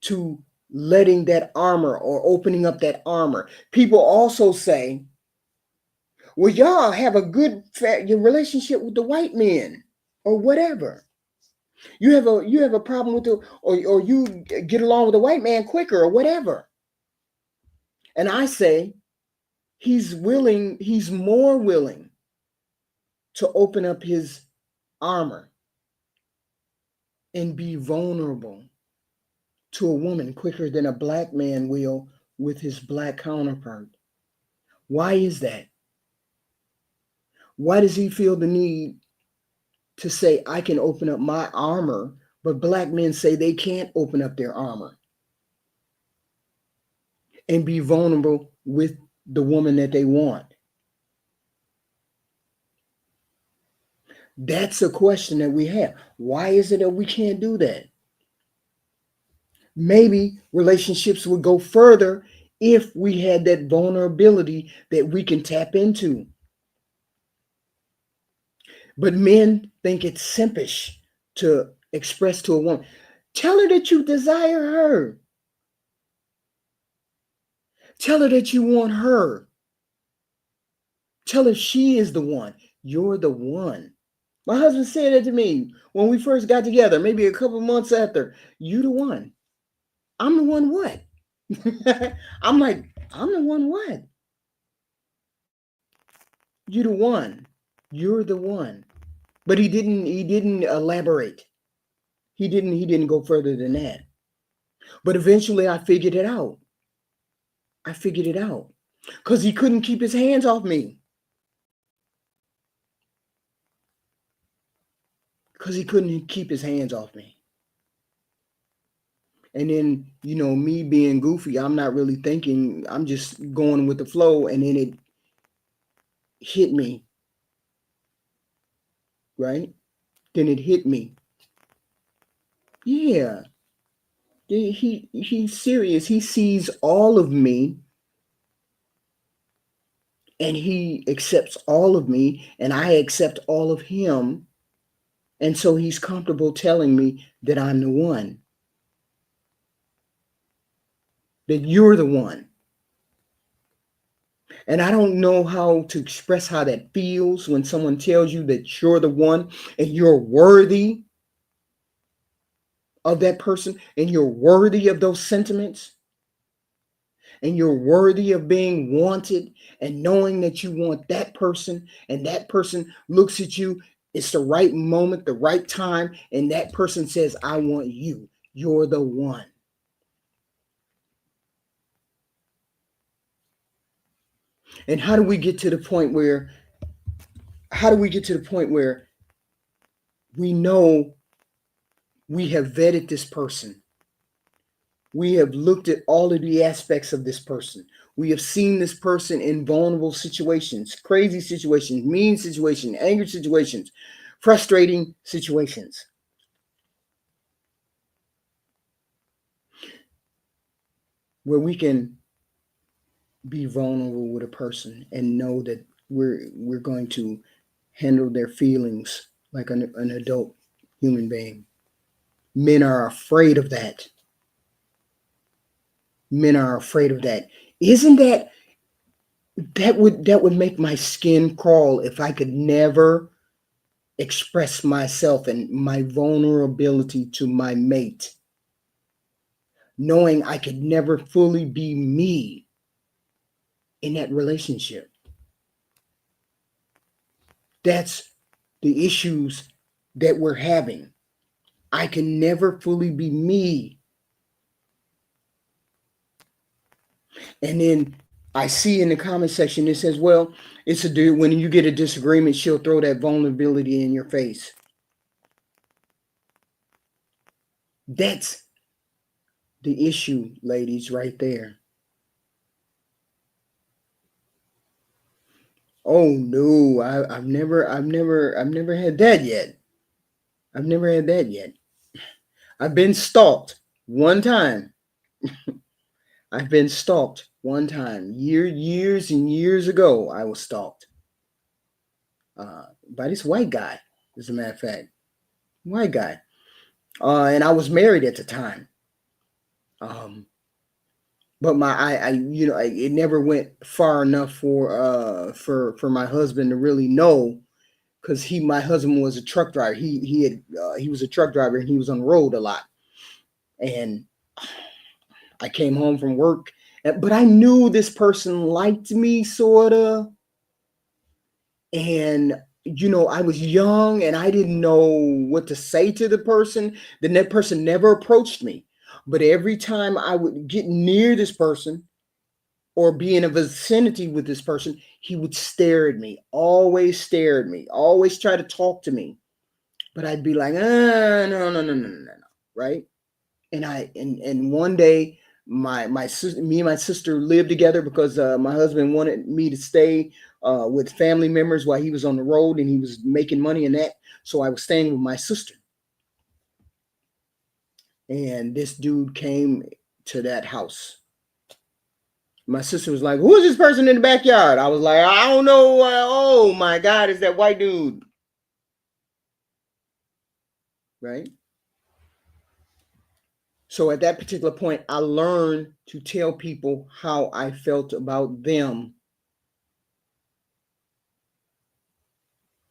to letting that armor or opening up that armor. People also say, well, y'all have a good your relationship with the white men or whatever. You have a problem with the or you get along with the white man quicker or whatever. And I say he's more willing to open up his armor and be vulnerable to a woman quicker than a black man will with his black counterpart. Why is that? Why does he feel the need to say, I can open up my armor, but black men say they can't open up their armor and be vulnerable with the woman that they want? That's a question that we have. Why is it that we can't do that? Maybe relationships would go further if we had that vulnerability that we can tap into. But men think it's simpish to express to a woman, tell her that you desire her. Tell her that you want her. Tell her she is the one. You're the one. My husband said that to me when we first got together, maybe a couple months after. You the one. I'm the one what? I'm like, I'm the one what? You the one. You're the one. But he didn't elaborate. He didn't go further than that. But eventually I figured it out. Because he couldn't keep his hands off me. And then, me being goofy, I'm not really thinking, I'm just going with the flow. And then it hit me, right? Then it hit me. Yeah. He's serious. He sees all of me. And he accepts all of me. And I accept all of him. And so he's comfortable telling me that I'm the one. That you're the one. And I don't know how to express how that feels when someone tells you that you're the one and you're worthy of that person and you're worthy of those sentiments and you're worthy of being wanted and knowing that you want that person and that person looks at you. It's the right moment, the right time. And that person says, I want you. You're the one. And how do we get to the point where we know we have vetted this person? We have looked at all of the aspects of this person. We have seen this person in vulnerable situations, crazy situations, mean situations, angry situations, frustrating situations. Where we can be vulnerable with a person and know that we're going to handle their feelings like an adult human being. Men are afraid of that. Isn't that would make my skin crawl if I could never express myself and my vulnerability to my mate, knowing I could never fully be me in that relationship. That's the issues that we're having. I can never fully be me. And then I see in the comment section, it says, well, it's a dude. When you get a disagreement, she'll throw that vulnerability in your face. That's the issue, ladies, right there. Oh no, I've never had that yet. I've been stalked one time. Years and years ago, I was stalked by this white guy, as a matter of fact. White guy. And I was married at the time. But it never went far enough for my husband to really know, because my husband was a truck driver. He was a truck driver, and he was on the road a lot. And I came home from work, but I knew this person liked me, sorta. And I was young and I didn't know what to say to the person. Then that person never approached me. But every time I would get near this person or be in a vicinity with this person, he would stare at me, always stare at me, always try to talk to me. But I'd be like, no, no, no, no, no, no, right? And one day, my sister, me and my sister lived together because my husband wanted me to stay with family members while he was on the road and he was making money in that. So I was staying with my sister. And this dude came to that house. My sister was like, "Who is this person in the backyard?" I was like, "I don't know." Oh my God, it's that white dude. Right? So at that particular point, I learned to tell people how I felt about them,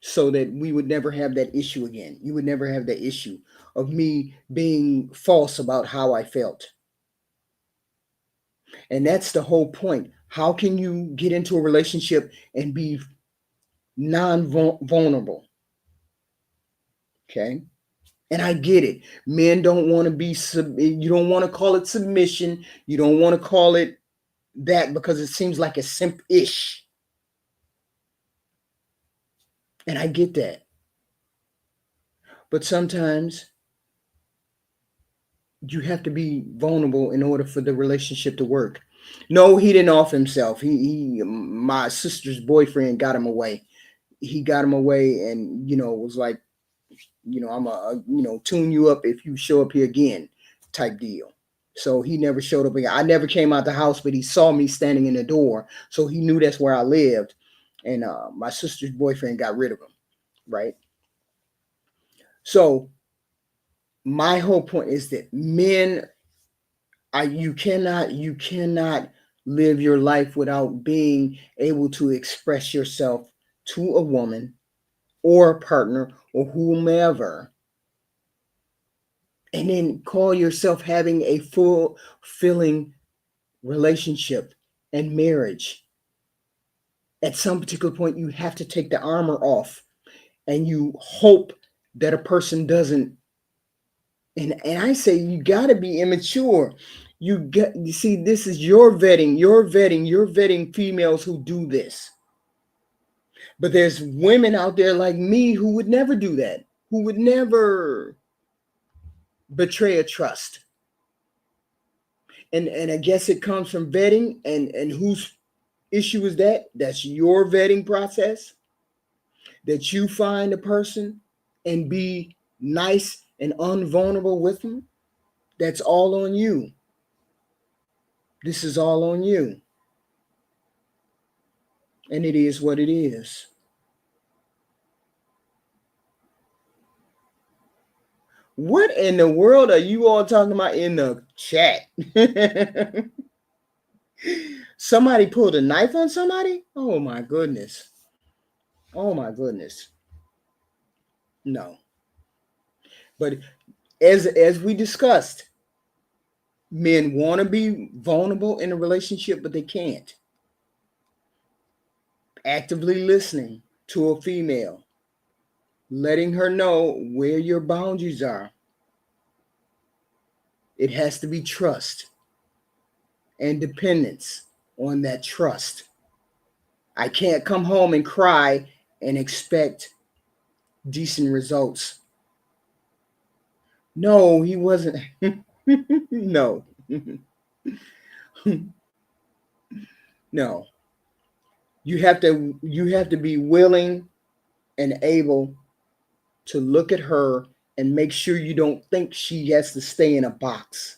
so that we would never have that issue again. You would never have that issue of me being false about how I felt. And that's the whole point. How can you get into a relationship and be non-vulnerable? Okay. And I get it. Men don't want to be, you don't want to call it submission. You don't want to call it that because it seems like a simp-ish. And I get that. But sometimes you have to be vulnerable in order for the relationship to work. No, he didn't off himself. My sister's boyfriend got him away. He got him away and, was like, I'm tune you up if you show up here again type deal. So he never showed up again. I never came out the house, but he saw me standing in the door. So he knew that's where I lived. And my sister's boyfriend got rid of him. Right. So my whole point is that men, you cannot live your life without being able to express yourself to a woman or a partner or whomever, and then call yourself having a fulfilling relationship and marriage. At some particular point, you have to take the armor off, and you hope that a person doesn't. And I say you got to be immature. You see, this is your vetting. You're vetting females who do this. But there's women out there like me who would never do that, who would never betray a trust. And I guess it comes from vetting, and whose issue is that? That's your vetting process. That you find a person and be nice and unvulnerable with them. That's all on you. This is all on you. And it is what it is. What in the world are you all talking about in the chat? Somebody pulled a knife on somebody? Oh my goodness. Oh my goodness. No. But as we discussed, men want to be vulnerable in a relationship, but they can't. Actively listening to a female, letting her know where your boundaries are. It has to be trust and dependence on that trust. I can't come home and cry and expect decent results. No, he wasn't. No. No. You have to be willing and able to look at her and make sure you don't think she has to stay in a box.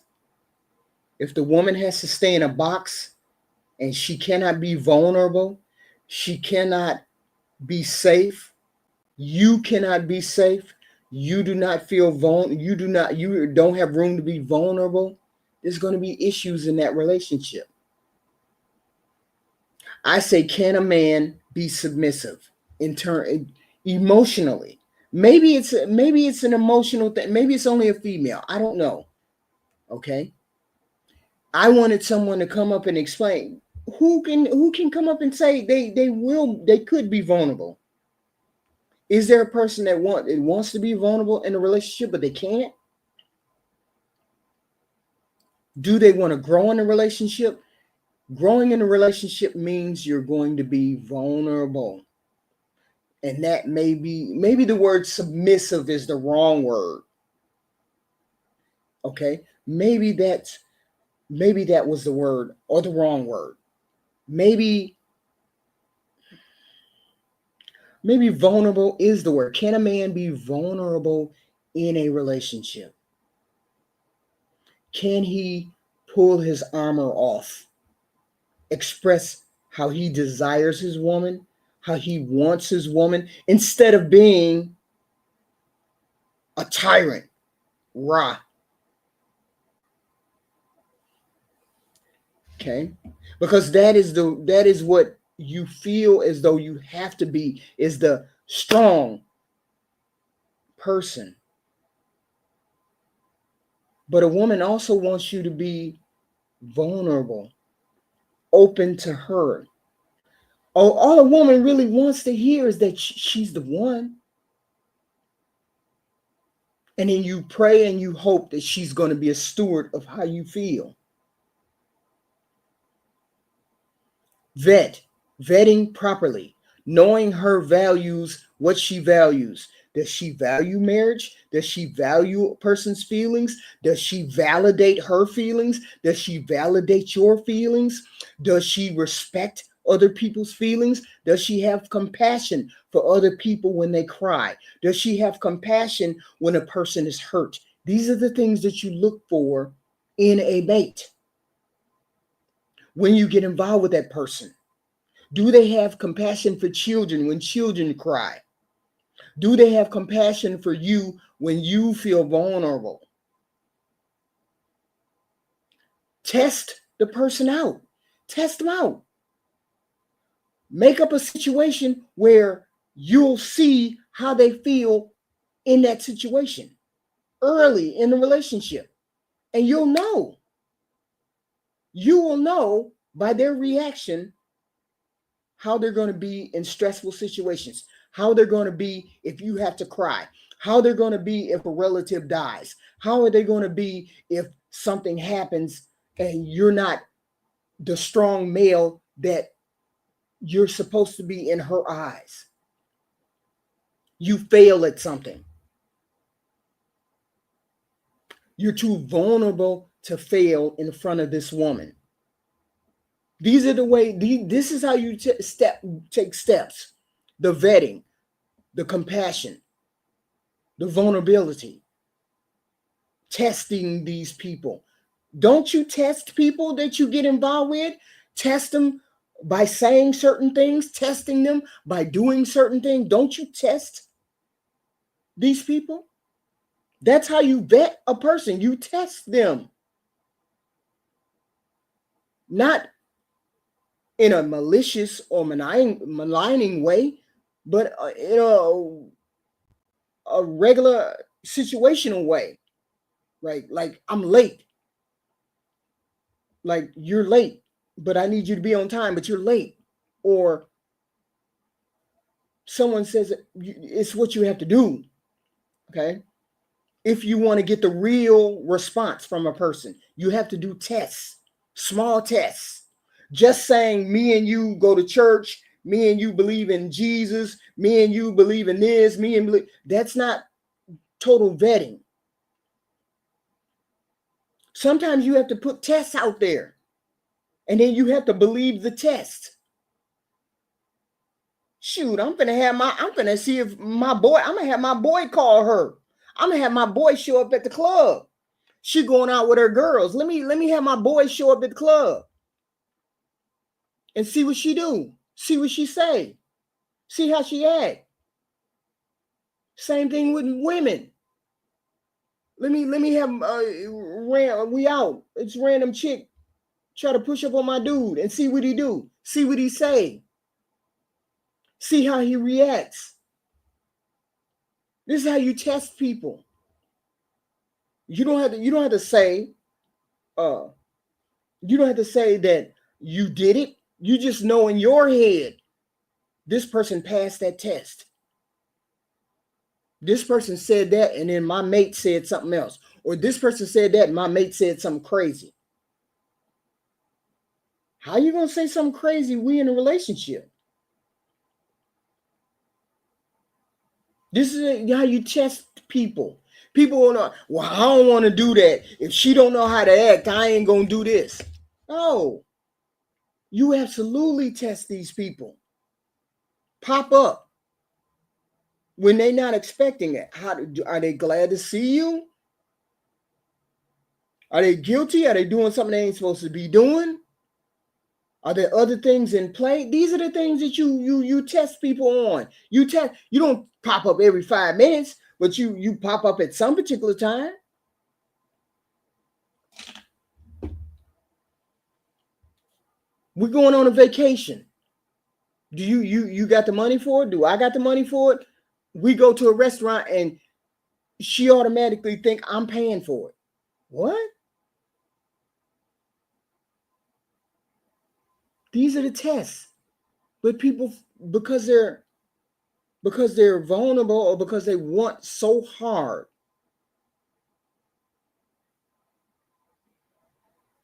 If the woman has to stay in a box and she cannot be vulnerable, she cannot be safe, you cannot be safe, you do not feel you don't have room to be vulnerable, there's going to be issues in that relationship. I say, can a man be submissive in turn emotionally? Maybe it's an emotional thing. Maybe it's only a female. I don't know. Okay. I wanted someone to come up and explain who can come up and say they could be vulnerable. Is there a person that wants to be vulnerable in a relationship but they can't? Do they want to grow in a relationship? Growing in a relationship means you're going to be vulnerable. And that maybe the word submissive is the wrong word. Okay? Maybe that was the word or the wrong word. Maybe vulnerable is the word. Can a man be vulnerable in a relationship? Can he pull his armor off? Express how he desires his woman, how he wants his woman, instead of being a tyrant, rah. Okay? Because that is what you feel as though you have to be, is the strong person. But a woman also wants you to be vulnerable, open to her. All a woman really wants to hear is that she's the one. And then you pray and you hope that she's going to be a steward of how you feel. Vetting properly, knowing her values, what she values. Does she value marriage? Does she value a person's feelings? Does she validate her feelings? Does she validate your feelings? Does she respect other people's feelings? Does she have compassion for other people when they cry? Does she have compassion when a person is hurt? These are the things that you look for in a mate. When you get involved with that person, do they have compassion for children when children cry? Do they have compassion for you when you feel vulnerable? Test the person out. Test them out. Make up a situation where you'll see how they feel in that situation early in the relationship. And you'll know. You will know by their reaction how they're going to be in stressful situations, how they're going to be if you have to cry, how they're going to be if a relative dies, how are they going to be if something happens and you're not the strong male that you're supposed to be in her eyes. You fail at something. You're too vulnerable to fail in front of this woman. These are the way, this is how you take steps. The vetting, the compassion, the vulnerability, testing these people. Don't you test people that you get involved with? Test them by saying certain things, testing them by doing certain things. Don't you test these people? That's how you vet a person. You test them. Not in a malicious or maligning way, but in a regular situational way. Right? Like, I'm late. Like, you're late, but I need you to be on time, but you're late. Or someone says it's what you have to do. Okay? If you want to get the real response from a person, you have to do tests, small tests. Just saying me and you go to church, me and you believe in Jesus, me and you believe in this, that's not total vetting. Sometimes you have to put tests out there, and then you have to believe the test. Shoot, I'm gonna see if I'm gonna have my boy call her. I'm gonna have my boy show up at the club. She going out with her girls. Let me have my boy show up at the club and see what she do. See what she say. See how she act. Same thing with women. Let me have we out. It's a random chick try to push up on my dude and see what he do. See what he say. See how he reacts. This is how you test people. You don't have to say you don't have to say that you did it. You just know in your head this person passed that test. This person said that, and then my mate said something else. Or this person said that, and my mate said something crazy. How you gonna say something crazy? We in a relationship. This is how you test people. People will know, well, I don't want to do that. If she don't know how to act, I ain't gonna do this. No. You absolutely test these people. Pop up when they're not expecting it. Are they glad to see you? Are they guilty? Are they doing something they ain't supposed to be doing? Are there other things in play? These are the things that you test people on. You don't pop up every 5 minutes, but you pop up at some particular time. We're going on a vacation. Do you got the money for it? Do I got the money for it? We go to a restaurant and she automatically think I'm paying for it. What? These are the tests. But people, because they're vulnerable or because they want so hard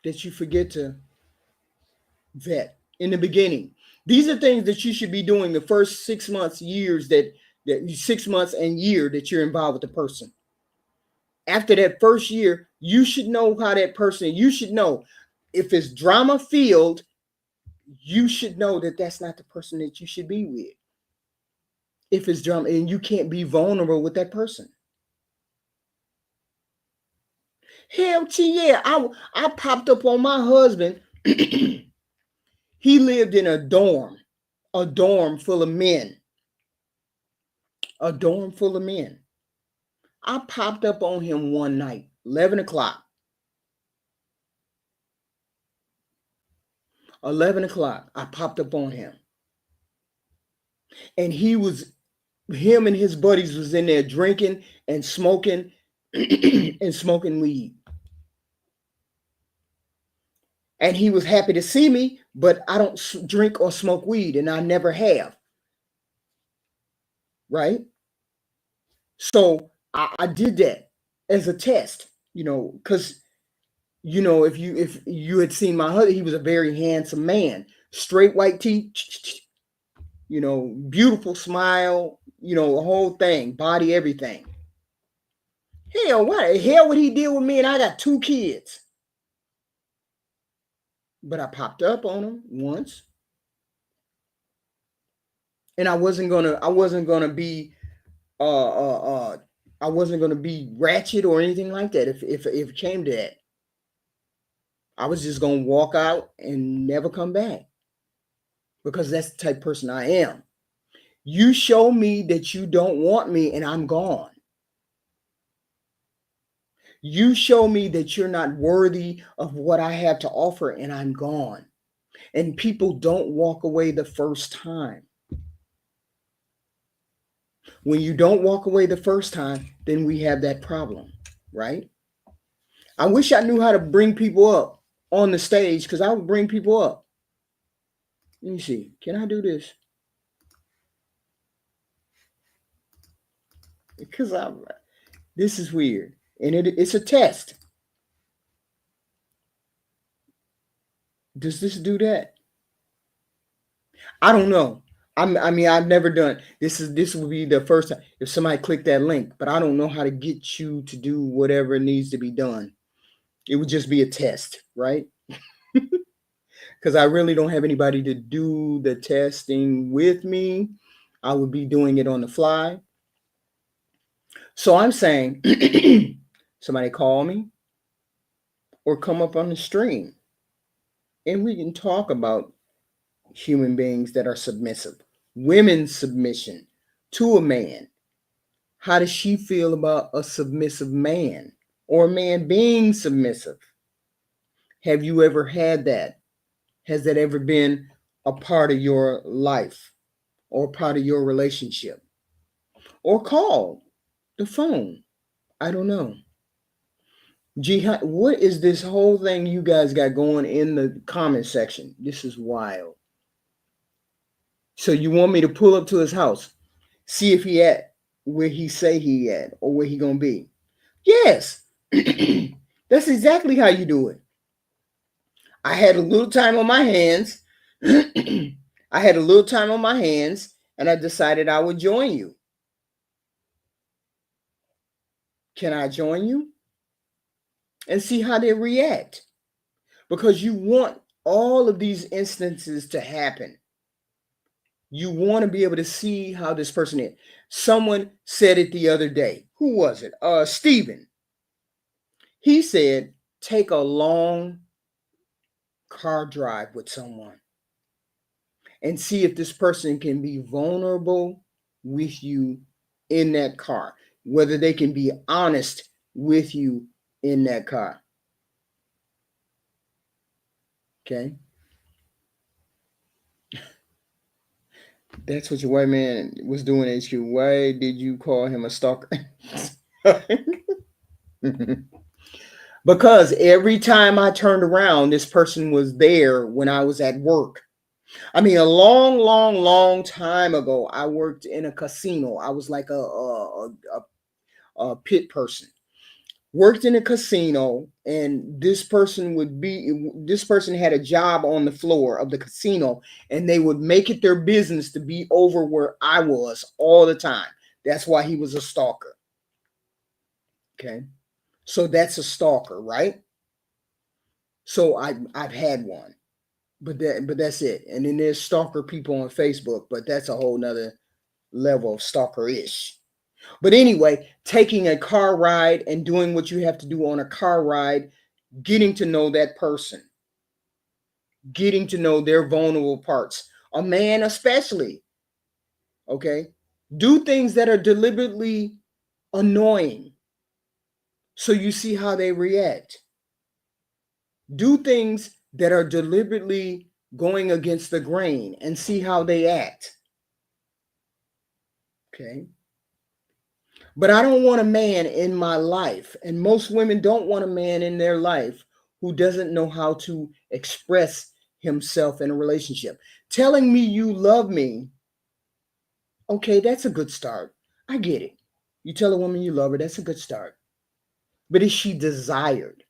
that you forget to vet in the beginning. These are things that you should be doing the first 6 months, years that 6 months and year that you're involved with the person. After that first year, you should know how that person, you should know if it's drama filled, you should know that that's not the person that you should be with. If it's drama, and you can't be vulnerable with that person. Hell, yeah, I popped up on my husband. He lived in a dorm full of men. A dorm full of men. I popped up on him one night, 11 o'clock. 11 o'clock, I popped up on him. And him and his buddies was in there drinking and smoking and smoking weed. And he was happy to see me, but I don't drink or smoke weed, and I never have. Right? So I did that as a test, because if you had seen my husband, he was a very handsome man, straight white teeth, beautiful smile, the whole thing, body, everything. Hell, what the hell would he deal with me? And I got 2 kids. But I popped up on him once. And I wasn't gonna be ratchet or anything like that if it came to that. I was just gonna walk out and never come back. Because that's the type of person I am. You show me that you don't want me and I'm gone. You show me that you're not worthy of what I have to offer and I'm gone. And people don't walk away the first time. When you don't walk away the first time, then we have that problem, right? I wish I knew how to bring people up on the stage because I would bring people up. Let me see. Can I do this? Because this is weird. And it's a test. Does this do that? I don't know. I mean, I've never done this. This will be the first time if somebody clicked that link, but I don't know how to get you to do whatever needs to be done. It would just be a test, right? Because I really don't have anybody to do the testing with me. I would be doing it on the fly. So I'm saying somebody call me or come up on the stream and we can talk about human beings that are submissive. Women's submission to a man. How does she feel about a submissive man? or a man being submissive? Have you ever had that? Has that ever been a part of your life or part of your relationship? Or call the phone? I don't know. Jihad, what is this whole thing you guys got going in the comment section? This is wild. So you want me to pull up to his house, see if he at where he say he at, or where he gonna be? Yes. That's exactly how you do it. I had a little time on my hands. I had a little time on my hands, and I decided I would join you. Can I join you? And see how they react. Because you want all of these instances to happen. You want to be able to see how this person is. Someone said it the other day. Who was it? Stephen. He said, take a long car drive with someone and see if this person can be vulnerable with you in that car, whether they can be honest with you in that car. Okay. That's what your white man was doing, HQ. Why did you call him a stalker? Because every time I turned around, this person was there when I was at work. I mean, a long time ago, I worked in a casino. I was like a pit person. Worked in a casino, and this person had a job on the floor of the casino, and they would make it their business to be over where I was all the time. That's why he was a stalker. Okay. So that's a stalker, right? So I've had one, but that's it. And then there's stalker people on Facebook, but that's a whole nother level of stalker-ish. But anyway, taking a car ride and doing what you have to do on a car ride, getting to know that person, getting to know their vulnerable parts, a man especially. Okay, do things that are deliberately annoying so you see how they react. Do things that are deliberately going against the grain and see how they act. Okay. But I don't want a man in my life, and most women don't want a man in their life who doesn't know how to express himself in a relationship. Telling me you love me, okay, that's a good start. I get it. You tell a woman you love her, that's a good start. But is she desired?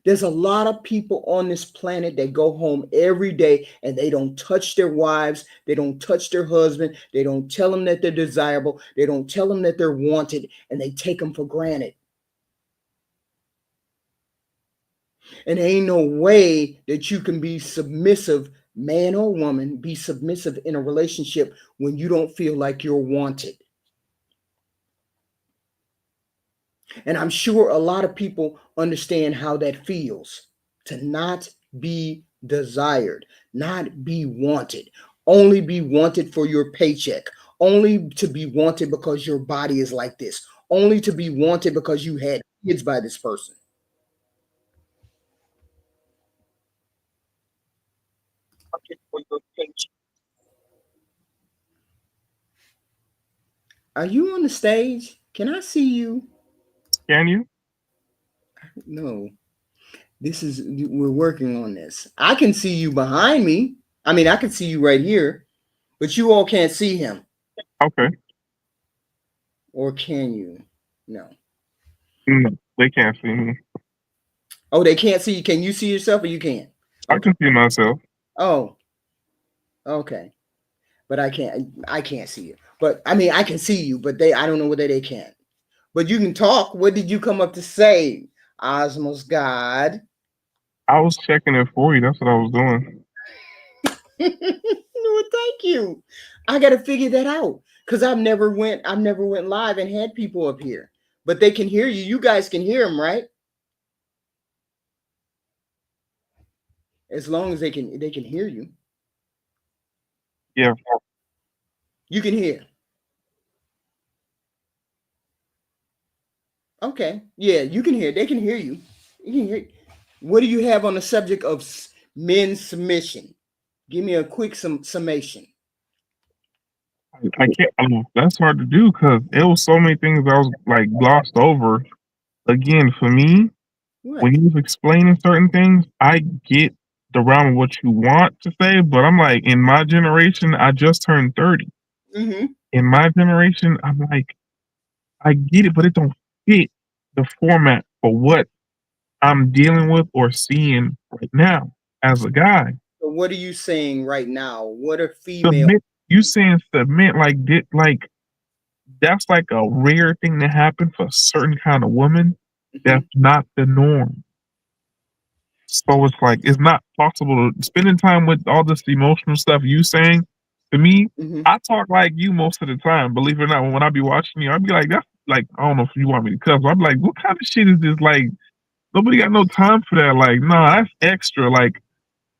There's a lot of people on this planet that go home every day and they don't touch their wives. They don't touch their husband. They don't tell them that they're desirable. They don't tell them that they're wanted, and they take them for granted. And there ain't no way that you can be submissive, man or woman, be submissive in a relationship when you don't feel like you're wanted. And I'm sure a lot of people understand how that feels, to not be desired, not be wanted, only be wanted for your paycheck, only to be wanted because your body is like this, only to be wanted because you had kids by this person. For your paycheck. Are you on the stage? Can I see you?
Can you?
No. We're working on this. I can see you behind me. I mean, I can see you right here, but you all can't see him.
Okay.
Or can you? No.
No, they can't see me.
Oh, they can't see you. Can you see yourself or you can't?
I can see myself.
Oh, okay. But I can't see you. But I mean, I can see you, but I don't know whether they can. But you can talk. What did you come up to say, Osmos God?
I was checking it for you. That's what I was doing.
Well, thank you. I got to figure that out because I've never went live and had people up here, but they can hear you. You guys can hear them, right? As long as they can hear you.
Yeah.
You can hear. Okay. Yeah, you can hear. They can hear you. You can hear. What do you have on the subject of men's submission? Give me a quick summation.
I can't. That's hard to do because it was so many things I was like glossed over. Again, for me, when
What?
he was explaining certain things, I get the realm of what you want to say, but I'm like, in my generation, I just turned 30.
Mm-hmm.
In my generation, I'm like, I get it, but it don't fit the format for what I'm dealing with or seeing right now as a guy.
So what are you saying right now? What are female?
Submit, you saying submit like like that's like a rare thing to happen for a certain kind of woman.
Mhm,
That's not the norm. So it's like it's not possible to spending time with all this emotional stuff you saying. To me,
mhm.
I talk like you most of the time. Believe it or not, when I be watching you, I'd be like, that's like I don't know if you want me to cuss. But I'm like, what kind of shit is this? Like nobody got no time for that. Like, nah, that's extra. Like,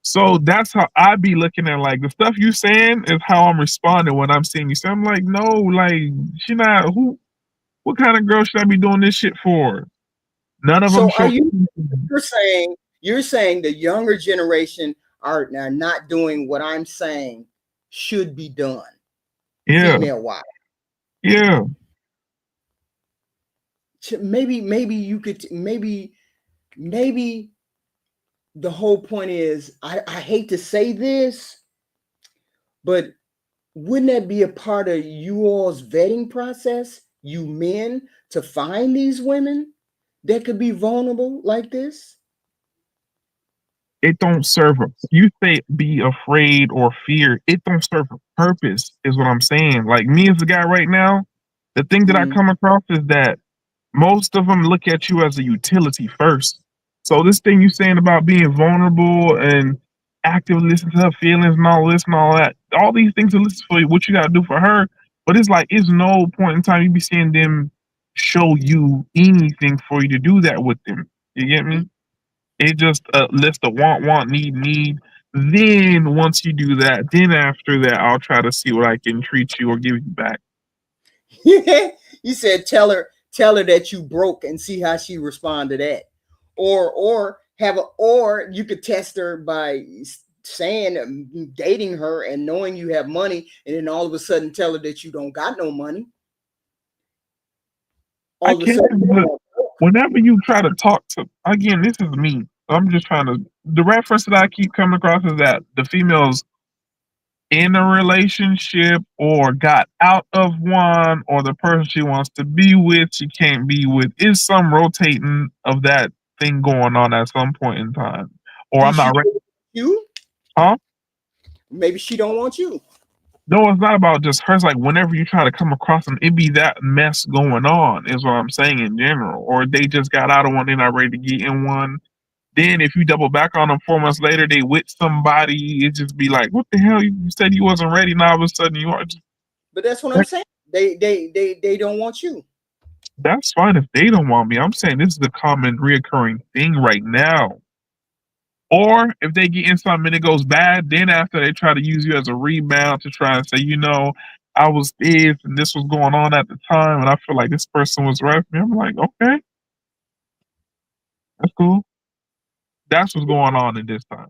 so that's how I be looking at like the stuff you saying is how I'm responding when I'm seeing you. So I'm like, no, like she not who. What kind of girl should I be doing this shit for? None of them
So are
show.
you? You're saying the younger generation are not doing what I'm saying should be done,
Yeah,
female wise.
yeah.
Maybe you could maybe the whole point is I hate to say this, but wouldn't that be a part of you all's vetting process, you men, to find these women that could be vulnerable like this?
It don't serve a. You say be afraid or fear. It don't serve a purpose. Is what I'm saying. Like me as a guy right now, the thing that I
Mhm.
come across is that most of them look at you as a utility first. So this thing you saying about being vulnerable and actively listening to her feelings and all this and all that, all these things are listed for you, what you gotta do for her. But it's like it's no point in time you be seeing them show you anything for you to do that with them. You get me? It just lists the want, need. Then once you do that, then after that, I'll try to see what I can treat you or give you back.
You said tell her that you broke and see how she respond to that, or you could test her by saying dating her and knowing you have money, and then all of a sudden tell her that you don't got no money.
I
All of a
can't.
sudden,
But whenever you try to talk to, again, this is me. I'm just trying to. The reference that I keep coming across is that the females in a relationship or got out of one, or the person she wants to be with, she can't be with. Is some rotating of that thing going on at some point in time? Or
did
I'm
she
not ready.
you?
Huh?
Maybe she don't want you.
No, it's not about just her. It's like whenever you try to come across them, it be that mess going on, is what I'm saying in general. Or they just got out of one, they're not ready to get in one. Then if you double back on them 4 months later, they with somebody, it just be like, what the hell? You said you wasn't ready, now all of a sudden you are. Just,
But that's what I'm saying. They don't want you.
that's fine if they don't want me. I'm saying this is the common reoccurring thing right now. Or if they get in something and it goes bad, then after they try to use you as a rebound to try and say, I was this and this was going on at the time, and I feel like this person was right for me. I'm like, okay, that's cool. That's what's going on in this time.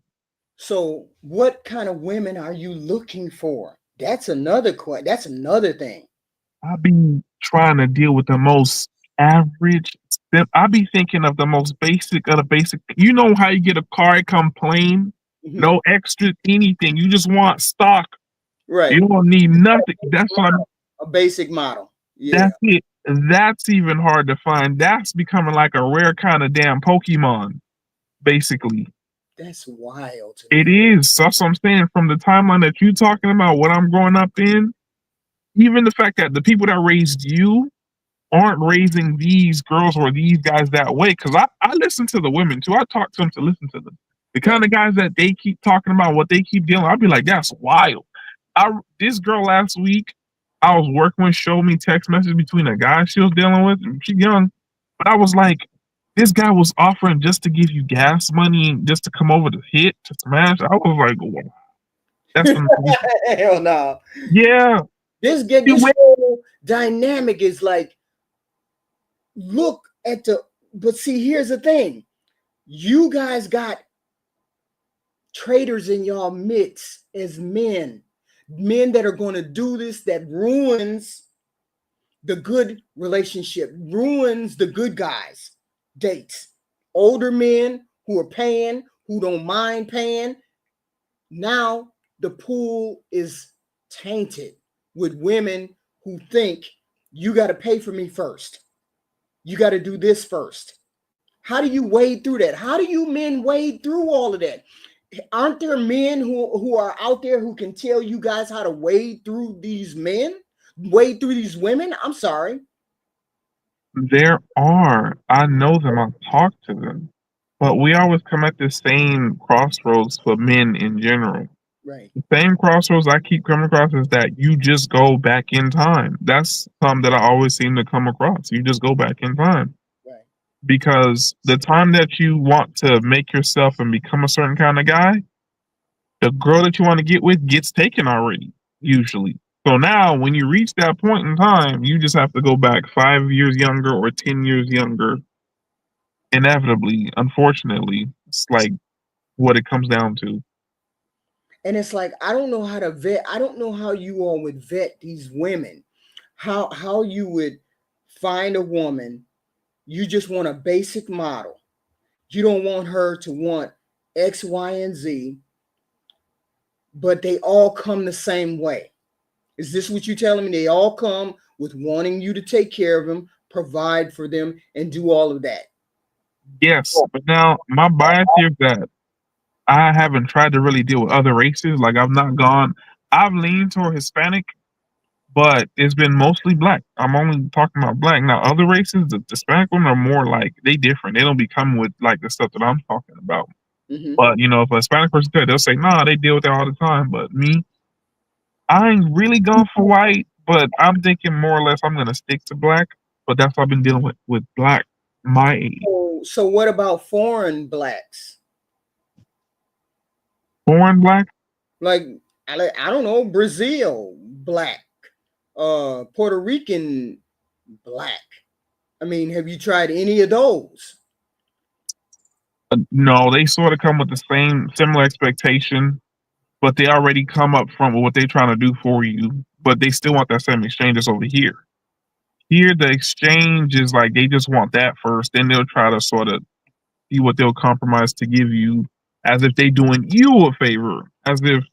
So, what kind of women are you looking for? That's another question. That's another thing.
I be trying to deal with the most average. I be thinking of the most basic of the basic. You know how you get a car, it come plain,
Mhm.
no extra anything. You just want stock.
Right.
You don't need nothing. That's what I'm.
A basic model. Yeah.
That's it. That's even hard to find. That's becoming like a rare kind of damn Pokemon, basically.
That's wild to
It
me.
is. That's what I'm saying. From the timeline that you're talking about, what I'm growing up in, even the fact that the people that raised you aren't raising these girls or these guys that way. Because I listen to the women too. I talk to them to listen to them. The
Right.
kind of guys that they keep talking about, what they keep dealing, I'll be like, that's wild. This girl last week, I was working with, showed me text message between a guy she was dealing with, and she young, but I was like, this guy was offering just to give you gas money, just to come over to hit, to smash. I was like, wow, that's amazing.
Hell no.
Yeah.
This
He
this
went,
whole dynamic is like, look but see, here's the thing. You guys got traitors in y'all midst as men that are going to do this, that ruins the good relationship, ruins the good guys dates. Older men who are paying, who don't mind paying. Now the pool is tainted with women who think you got to pay for me first. You got to do this first. How do you wade through that? How do you men wade through all of that? Aren't there men who are out there who can tell you guys how to wade through these men, wade through these women? I'm sorry.
There are. I know them. I've talked to them. But we always come at the same crossroads for men in general.
Right.
The same crossroads I keep coming across is that you just go back in time. That's something that I always seem to come across. You just go back in time.
Right.
Because the time that you want to make yourself and become a certain kind of guy, the girl that you want to get with gets taken already, usually. So now when you reach that point in time, you just have to go back 5 years younger or 10 years younger. Inevitably, unfortunately, it's like what it comes down to.
And it's like, I don't know how to vet. I don't know how you all would vet these women. How you would find a woman. You just want a basic model. You don't want her to want X, Y, and Z, but they all come the same way. Is this what you're telling me? They all come with wanting you to take care of them, provide for them, and do all of that.
Yes, but now my bias here is that I haven't tried to really deal with other races. Like I've leaned toward Hispanic, but it's been mostly black. I'm only talking about black. Now other races, the Hispanic women are more like they different. They don't be coming with like the stuff that I'm talking about.
Mm-hmm.
But if a Hispanic person tell you, they'll say, nah, they deal with that all the time. But me, I ain't really going for white, but I'm thinking more or less I'm gonna stick to black. But that's what I've been dealing with black my age.
So what about foreign blacks?
Foreign black?
Like I don't know, Brazil black, Puerto Rican black. I mean, have you tried any of those?
No, they sort of come with the similar expectation, but they already come up front with what they're trying to do for you. But they still want that same exchange as over here. Here, the exchange is like they just want that first, then they'll try to sort of see what they'll compromise to give you, as if they doing you a favor. As if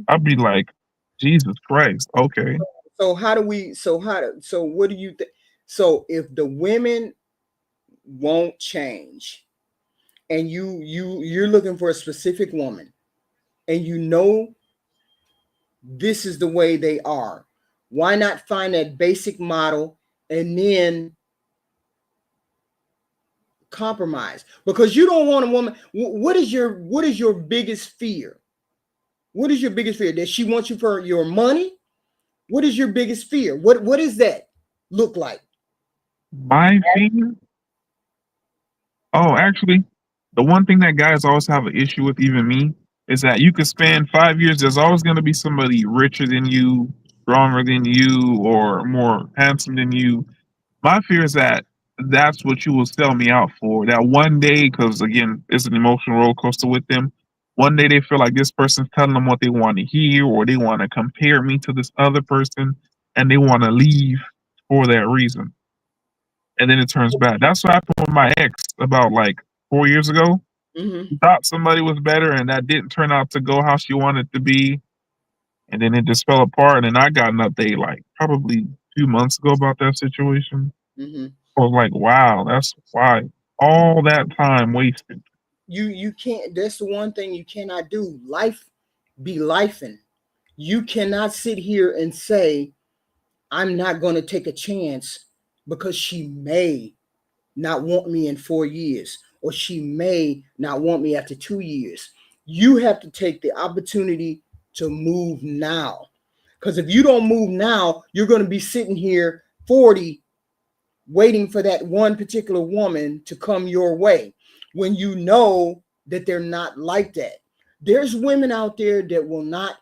I'd be like, Jesus Christ, okay.
So what do you think? So if the women won't change, and you're looking for a specific woman, and you know this is the way they are, why not find that basic model and then compromise? Because you don't want a woman. What is your biggest fear? What is your biggest fear? That she wants you for your money? What is your biggest fear? What does that look like?
My fear? Oh, actually, the one thing that guys always have an issue with, even me, is that you could spend 5 years. There's always going to be somebody richer than you, stronger than you, or more handsome than you. My fear is that that's what you will sell me out for. That one day, because again, it's an emotional roller coaster with them. One day they feel like this person's telling them what they want to hear, or they want to compare me to this other person, and they want to leave for that reason. And then it turns bad. That's what happened with my ex about like 4 years ago.
Mm-hmm.
She thought somebody was better, and that didn't turn out to go how she wanted it to be. And then it just fell apart. And I got an update like probably a few months ago about that situation.
Mm-hmm.
I was like, wow, that's why all that time wasted.
You can't. That's the one thing you cannot do. Life be lifing. You cannot sit here and say, I'm not going to take a chance because she may not want me in 4 years, or she may not want me after 2 years. You have to take the opportunity to move now. Because if you don't move now, you're going to be sitting here 40 waiting for that one particular woman to come your way when you know that they're not like that. There's women out there that will not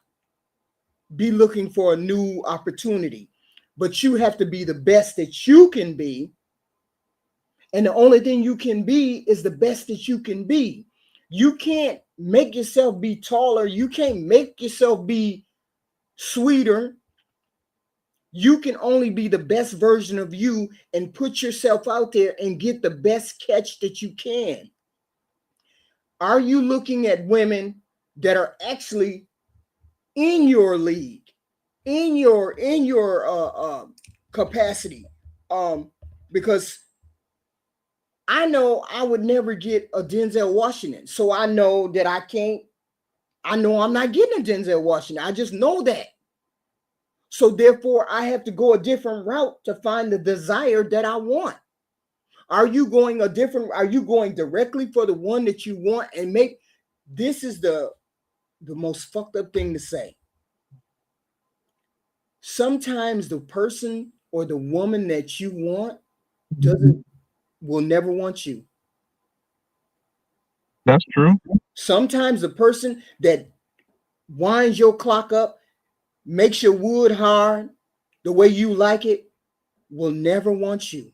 be looking for a new opportunity, but you have to be the best that you can be And the only thing you can be is the best that you can be. You can't make yourself be taller. You can't make yourself be sweeter. You can only be the best version of you and put yourself out there and get the best catch that you can. Are you looking at women that are actually in your league, in your capacity? Because I know I would never get a Denzel Washington. So I know that I know I'm not getting a Denzel Washington. I just know that. So therefore, I have to go a different route to find the desire that I want. Are you going directly for the one that you want and make this is the most fucked up thing to say. Sometimes the person or the woman that you want will never want you.
That's true.
Sometimes the person that winds your clock up, makes your wood hard the way you like it, will never want you.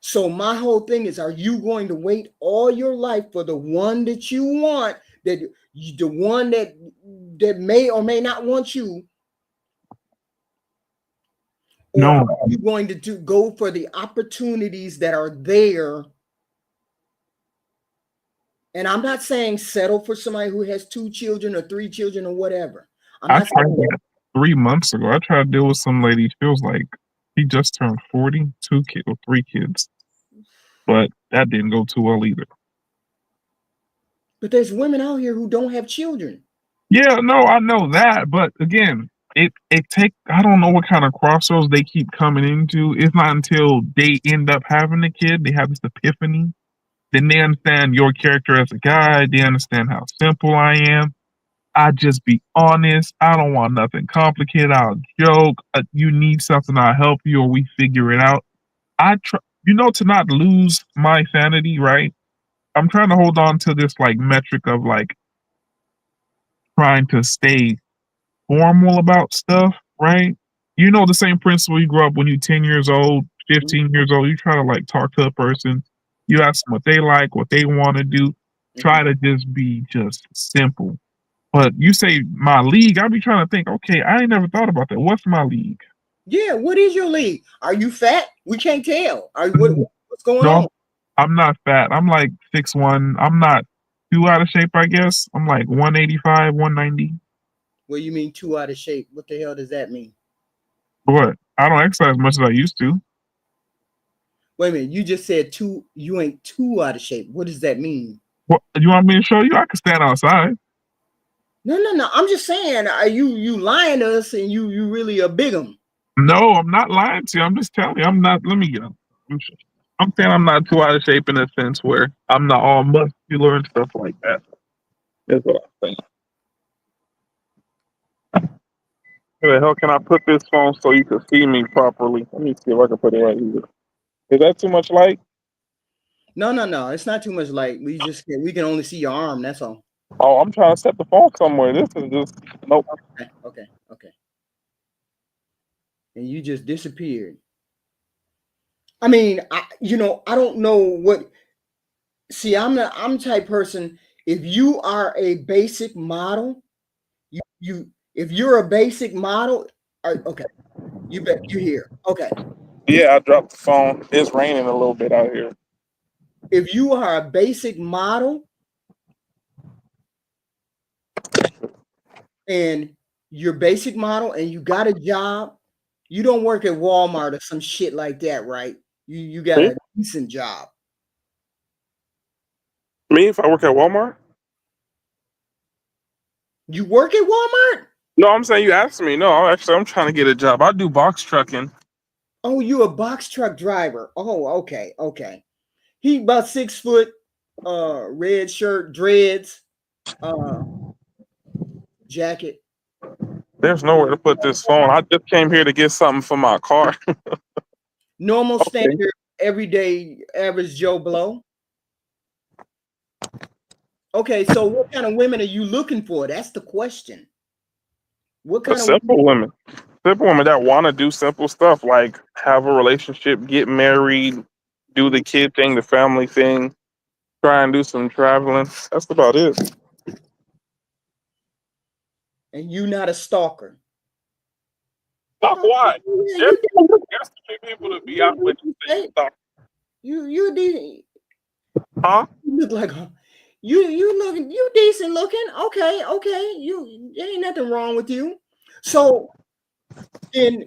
So my whole thing is, are you going to wait all your life for the one that you want, the one that may or may not want you? Or
No.
are you going to go for the opportunities that are there? And I'm not saying settle for somebody who has 2 children or 3 children or whatever.
I tried that 3 months ago. I tried to deal with some lady. She was like, he just turned 40, 2 kids or 3 kids. But that didn't go too well either.
But there's women out here who don't have children.
Yeah, no, I know that. But again, it I don't know what kind of crossroads they keep coming into. It's not until they end up having a kid, they have this epiphany. Then they understand your character as a guy. They understand how simple I am. I just be honest. I don't want nothing complicated. I'll joke. You need something, I'll help you, or we figure it out. I try, to not lose my sanity, right? I'm trying to hold on to this like metric of like trying to stay formal about stuff, right? The same principle you grow up when you're 10 years old, 15 years old. You try to like talk to a person. You ask them what they like, what they want to do. Try to just be just simple. But you say my league, I be trying to think, okay, I ain't never thought about that. What's my league?
Yeah, what is your league? Are you fat? We can't tell. What's going on?
I'm not fat. I'm like 6'1". I'm not too out of shape, I guess. I'm like 185, 190.
What do you mean too out of shape? What the hell does that mean?
What? I don't exercise as much as I used to.
Wait a minute, you just said you ain't too out of shape. What does that mean?
What, you want me to show you? I can stand outside.
No. I'm just saying, are you lying to us and you really a bigum?
No, I'm not lying to you. I'm just telling you. I'm not. Let me get up. I'm saying I'm not too out of shape in a sense where I'm not all muscular and stuff like that. That's what I'm saying. Where the hell can I put this phone so you can see me properly? Let me see if I can put it right here. Is that too much light?
No. It's not too much light. We can only see your arm. That's all.
Oh, I'm trying to set the phone somewhere. This is just nope.
Okay. And you just disappeared. I mean, I don't know what. See, I'm the type person. If you are a basic model, if you're a basic model, okay, you're here. Okay.
Yeah, I dropped the phone. It's raining a little bit out here.
If you are a basic model and you're basic model and you got a job, you don't work at Walmart or some shit like that, right? You got a decent job.
Me, if I work at Walmart?
You work at Walmart?
No, I'm saying you asked me. No, actually, I'm trying to get a job. I do box trucking.
Oh, you a box truck driver. Oh, okay. He about 6 foot, red shirt, dreads, jacket.
There's nowhere to put this phone. I just came here to get something for my car.
Normal, standard, everyday, average Joe Blow. Okay, so what kind of women are you looking for? That's the question. What kind of
simple women? Simple women that want to do simple stuff like have a relationship, get married, do the kid thing, the family thing, try and do some traveling. That's about it.
And you not a stalker.
Stop why?
Yeah,
There's
you,
too many people to be out with you. Stop.
you did.
Huh?
You look like you decent looking. Okay. There ain't nothing wrong with you. So and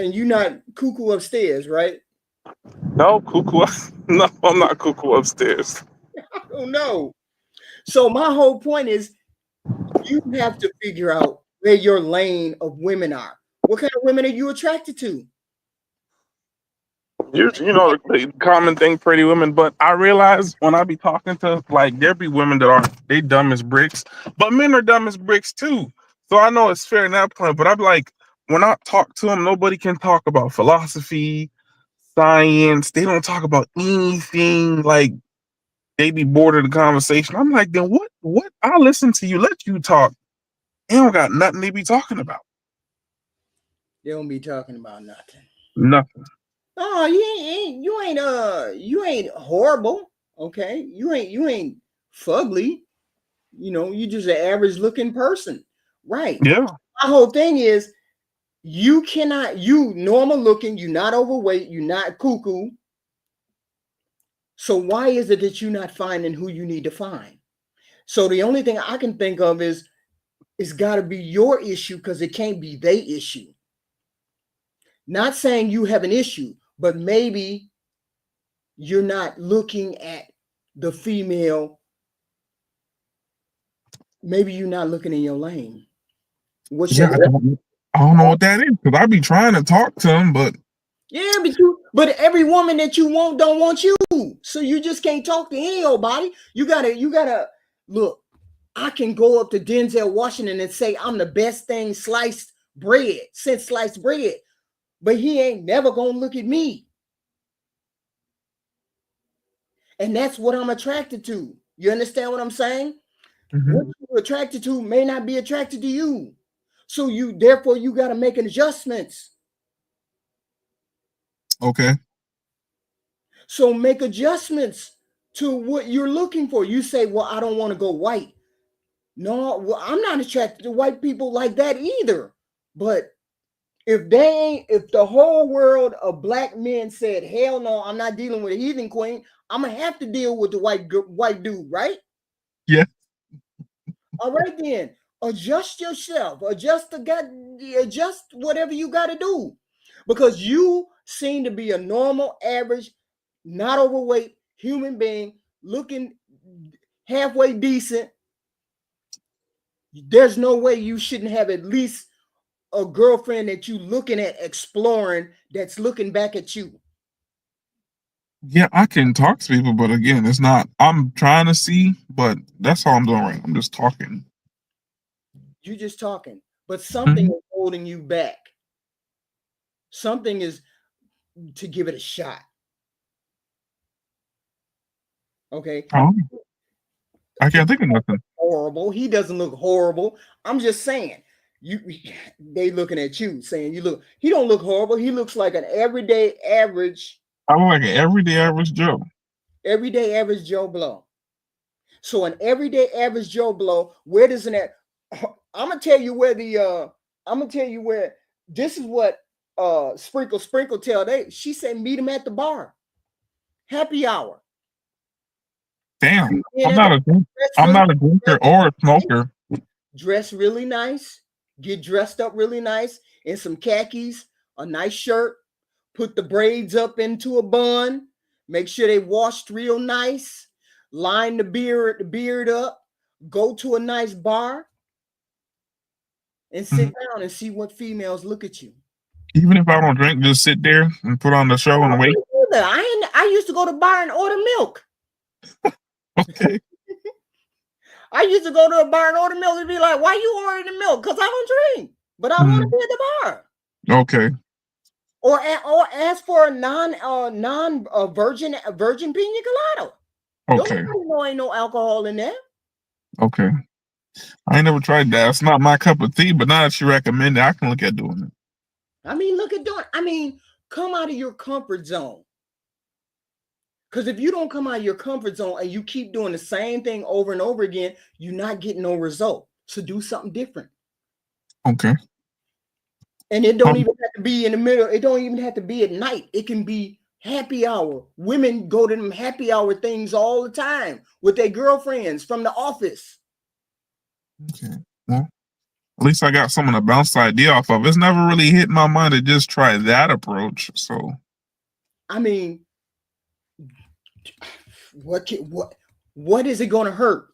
you not cuckoo upstairs, right?
No, cuckoo. No, I'm not cuckoo upstairs.
I don't know. So my whole point is you have to figure out where your lane of women are. What kind of women are you attracted to?
You know the common thing, pretty women. But I realize when I be talking to like there be women that are they dumb as bricks, but men are dumb as bricks too. So I know it's fair in that point. But I'm like when I talk to them, nobody can talk about philosophy, science. They don't talk about anything. Like they be bored of the conversation. I'm like, then what? What? I'll listen to you. Let you talk. They don't got nothing they be talking about.
They don't be talking about nothing.
Nothing.
Oh, you ain't horrible. Okay. You ain't fugly. You know, you just an average looking person. Right.
Yeah.
My whole thing is you normal looking, you're not overweight, you're not cuckoo. So why is it that you're not finding who you need to find? So the only thing I can think of is it's got to be your issue because it can't be their issue. Not saying you have an issue, but maybe you're not looking at the female. Maybe you're not looking in your lane.
Yeah, I don't know what that is because I be trying to talk to them, but
yeah, but every woman that you want don't want you, so you just can't talk to any old body. You gotta look. I can go up to Denzel Washington and say I'm the best thing since sliced bread, but he ain't never gonna look at me. And that's what I'm attracted to. You understand what I'm saying?
mm-hmm.
What you're attracted to may not be attracted to you. So therefore you got to make adjustments.
Okay.
So make adjustments to what you're looking for. You say, well, I don't want to go white. No, well, I'm not attracted to white people like that either. But if the whole world of black men said, hell no, I'm not dealing with a heathen queen, I'm gonna have to deal with the white dude, right?
Yeah.
All right then. Adjust yourself. Adjust whatever you got to do. Because you seem to be a normal, average, not overweight human being looking halfway decent. There's no way you shouldn't have at least a girlfriend that you looking at exploring that's looking back at you.
Yeah, I can talk to people, but again, it's not. I'm trying to see, but that's all I'm doing right now. I'm just talking.
You just talking, but something is holding you back. Something is to give it a shot. Okay.
Oh, I can't think of nothing.
Horrible. He doesn't look horrible. I'm just saying. They looking at you saying he don't look horrible. He looks like an everyday average.
I look like an everyday average Joe.
Everyday average Joe Blow. So an everyday average Joe Blow, where does it? I'm gonna tell you where this is what Sprinkle tell they. She said meet him at the bar. Happy hour.
Damn, I'm not a drinker or a smoker.
Dress really nice. Get dressed up really nice in some khakis, a nice shirt. Put the braids up into a bun. Make sure they washed real nice. Line the beard up. Go to a nice bar and sit down and see what females look at you.
Even if I don't drink, just sit there and put on the show and wait.
I used to go to the bar and order milk.
Okay.
I used to go to a bar and order milk and be like, why you ordering the milk? Because I don't drink, but I want to be at the bar.
Okay.
Or ask for a virgin pina colada.
Okay.
Ain't no alcohol in there.
Okay. I ain't never tried that. It's not my cup of tea, but now that you recommend it, I can look at doing it.
Come out of your comfort zone. Because if you don't come out of your comfort zone and you keep doing the same thing over and over again, you're not getting no result. So do something different.
Okay.
And it don't even have to be in the middle. It don't even have to be at night. It can be happy hour. Women go to them happy hour things all the time with their girlfriends from the office.
Okay. Well, at least I got someone to bounce the idea off of. It's never really hit my mind to just try that approach. So,
I mean, what is it going to hurt?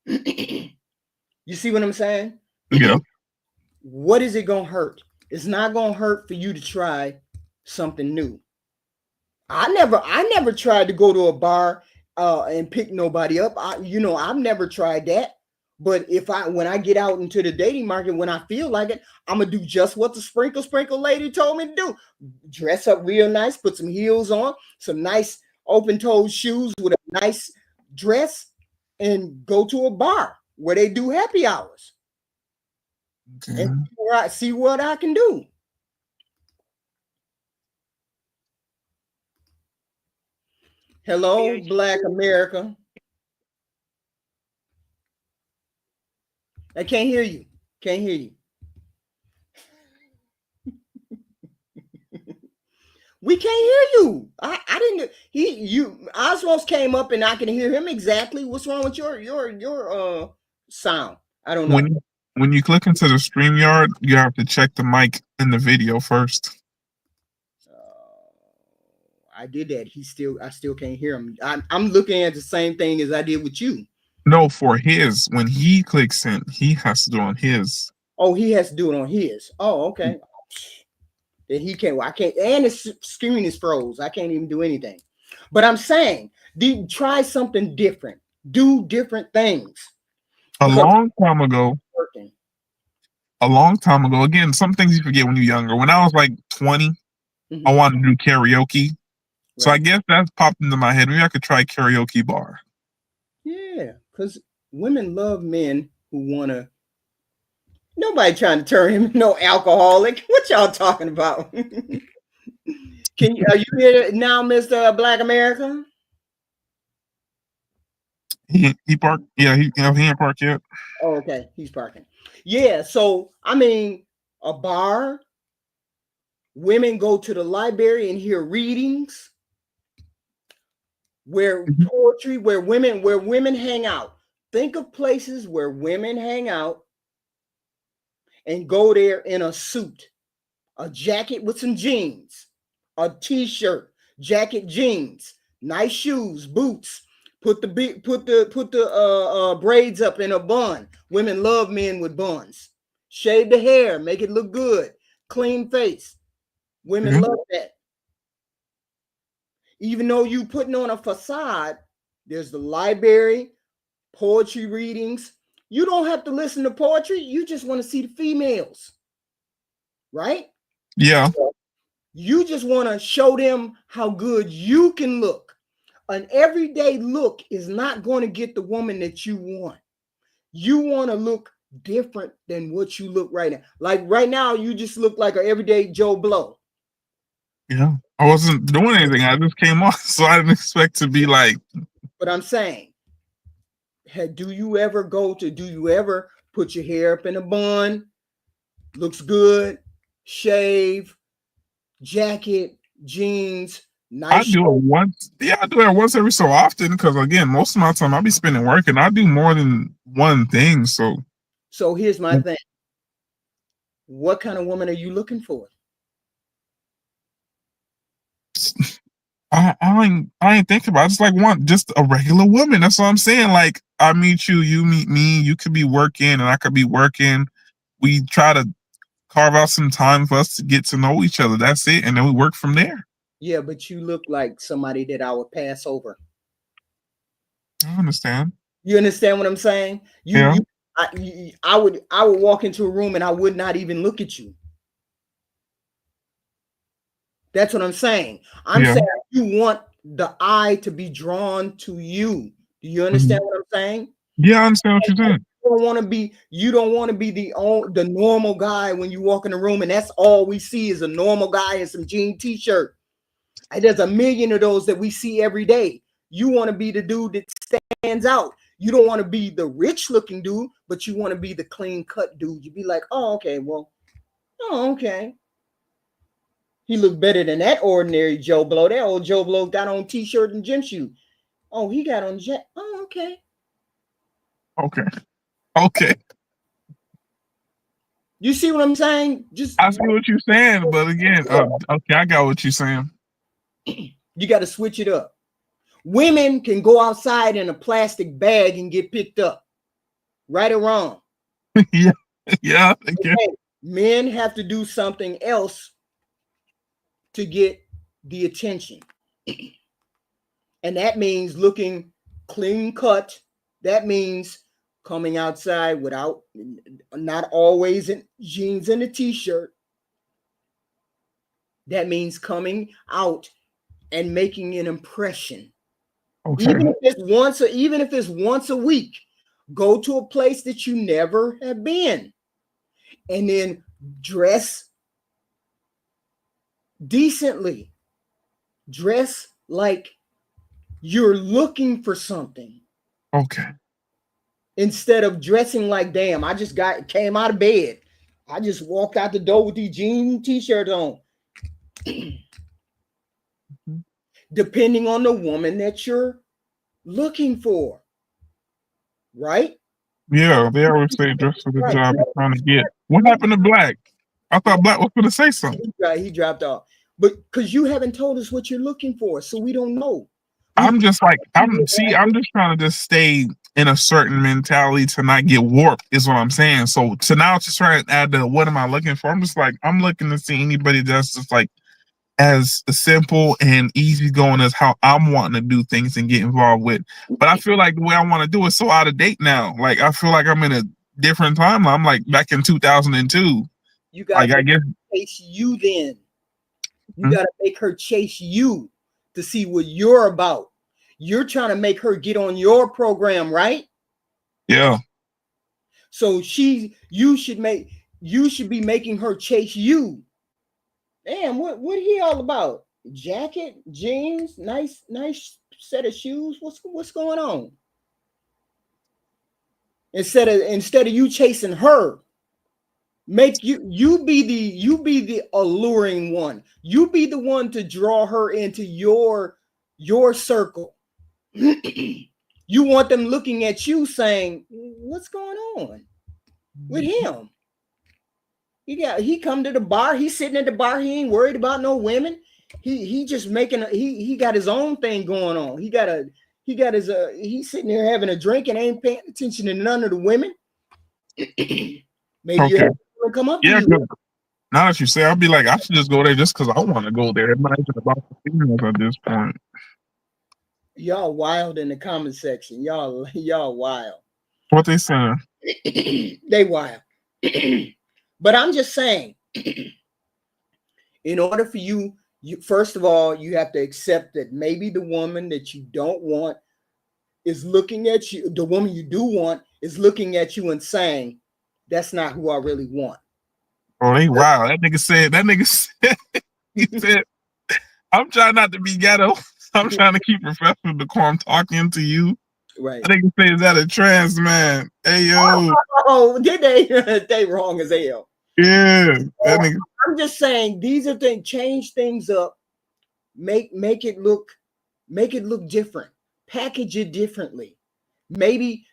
You see what I'm saying?
yeah.
What is it going to hurt? It's not going to hurt for you to try something new. I never tried to go to a bar and pick nobody up. I've never tried that. But when I get out into the dating market, when I feel like it, I'm gonna do just what the sprinkle lady told me to do. Dress up real nice, put some heels on, some nice open-toed shoes with a nice dress, and go to a bar where they do happy hours.
Okay.
And see what I can do. Hello, Black America. I can't hear you. Can't hear you. We can't hear you. I didn't. Oswald came up and I can hear him exactly. What's wrong with your sound? I don't know.
When you click into the StreamYard, you have to check the mic in the video first.
I did that. I still can't hear him. I'm looking at the same thing as I did with you.
No, for his, when he clicks in, he has to do it on his.
Oh, he has to do it on his. Oh, okay. Then he can't. I can't. And his screen is froze. I can't even do anything. But I'm saying, try something different. Do different things.
A long time ago. Again, some things you forget when you're younger. When I was like 20, I wanted to do karaoke. Right. So I guess that's popped into my head. Maybe I could try karaoke bar.
Yeah, because women love men who want to. Nobody trying to turn him no alcoholic. What y'all talking about? Are you here now, Mr. Black America?
He parked. Yeah, he ain't parked yet.
Oh, okay, he's parking. Yeah, so I mean, a bar. Women go to the library and hear readings. Where poetry, where women hang out. Think of places where women hang out and go there in a suit, a jacket with some jeans, a t-shirt, jacket, jeans, nice shoes, boots. Put the braids up in a bun. Women love men with buns. Shave the hair, make it look good. Clean face. Women love that. Even though you putting on a facade, there's the library, poetry readings. You don't have to listen to poetry. You just want to see the females, right?
Yeah.
You just want to show them how good you can look. An everyday look is not going to get the woman that you want. You want to look different than what you look right now. Like right now, you just look like an everyday Joe Blow.
Yeah. I wasn't doing anything. I just came on, so I didn't expect to be like.
But I'm saying, do you ever put your hair up in a bun? Looks good. Shave, jacket, jeans, nice.
I do it once. Yeah, I do it once every so often because, again, most of my time I'll be spending working. I do more than one thing. So
here's my thing. What kind of woman are you looking for?
I ain't thinking about it. I just like want just a regular woman. That's what I'm saying. Like I meet you, you meet me. You could be working, and I could be working. We try to carve out some time for us to get to know each other. That's it, and then we work from there.
Yeah, but you look like somebody that I would pass over.
I understand.
You understand what I'm saying? I would walk into a room and I would not even look at you. That's what I'm saying. I'm saying you want the eye to be drawn to you. Do you understand what I'm saying?
Yeah, I understand what you're saying.
You don't want to be the normal guy when you walk in the room and that's all we see is a normal guy in some jean t-shirt. And there's a million of those that we see every day. You want to be the dude that stands out. You don't want to be the rich looking dude, but you want to be the clean cut dude. You be like, oh, okay, well, oh, okay. He looked better than that ordinary Joe Blow. That old Joe Blow got on t-shirt and gym shoe. Oh, he got on jet. Oh, okay.
Okay.
You see what I'm saying? Just
I see what you're saying, but again, okay, I got what you're saying.
you got to switch it up. Women can go outside in a plastic bag and get picked up. Right or wrong?
yeah.
Okay. Men have to do something else to get the attention. And that means looking clean cut. That means coming outside without, not always in jeans and a t-shirt. That means coming out and making an impression.
Okay.
Even if it's once a week, go to a place that you never have been, and then dress decently. Dress like you're looking for something.
Okay.
Instead of dressing like, damn, I just came out of bed. I just walked out the door with these jean t-shirts on. Depending on the woman that you're looking for. Right?
Yeah, they always say dress for the job you're trying to get. What happened to Black? I thought Black was going to say something.
He dropped off. But because you haven't told us what you're looking for, so we don't know.
I'm just trying to just stay in a certain mentality to not get warped, is what I'm saying. So to now just try to add the what am I looking for? I'm just like, I'm looking to see anybody that's just like as simple and easygoing as how I'm wanting to do things and get involved with. But I feel like the way I want to do it is so out of date now. Like I feel like I'm in a different timeline. I'm like back in 2002.
You got
I guess
chase you then. You got to make her chase you to see what you're about. You're trying to make her get on your program, right?
Yeah.
So you should be making her chase you. Damn, what he all about? Jacket, jeans, nice set of shoes. What's going on? Instead of you chasing her, make you be the alluring one. You be the one to draw her into your circle. You want them looking at you saying, what's going on with him? He come to the bar, he's sitting at the bar, he ain't worried about no women. He just making he got his own thing going on. He's sitting there having a drink and ain't paying attention to none of the women. Maybe you have to come up to you.
Now that you say, I'll be like, I should just go there just because I want to go there. It's not even about the females at this point.
Y'all wild in the comment section. Y'all wild.
What they saying?
They wild. But I'm just saying, in order for you first of all, you have to accept that maybe the woman that you don't want is looking at you. The woman you do want is looking at you and saying, that's not who I really want.
Oh, they wow. That nigga said, he said, I'm trying not to be ghetto. I'm trying to keep professional decorum talking to you.
Right.
I think he say, is that a trans man? Hey, yo.
Oh, did they? They wrong as hell.
Yeah. That nigga.
I'm just saying, these are things, change things up, make it look different, package it differently. Maybe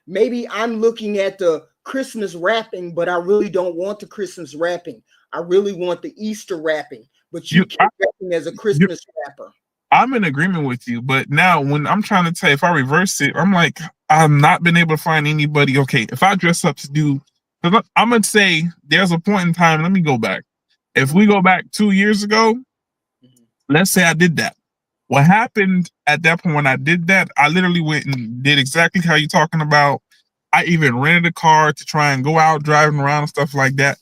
I'm looking at the Christmas wrapping, but I really don't want the Christmas wrapping. I really want the Easter wrapping, but you keep wrapping as a Christmas wrapper. I'm
in agreement with you, but now when I'm trying to say, if I reverse it, I'm like, I've not been able to find anybody. Okay, if I dress up to do, because I'm going to say there's a point in time, let me go back. If we go back 2 years ago, let's say I did that. What happened at that point when I did that, I literally went and did exactly how you're talking about. I even rented a car to try and go out driving around and stuff like that.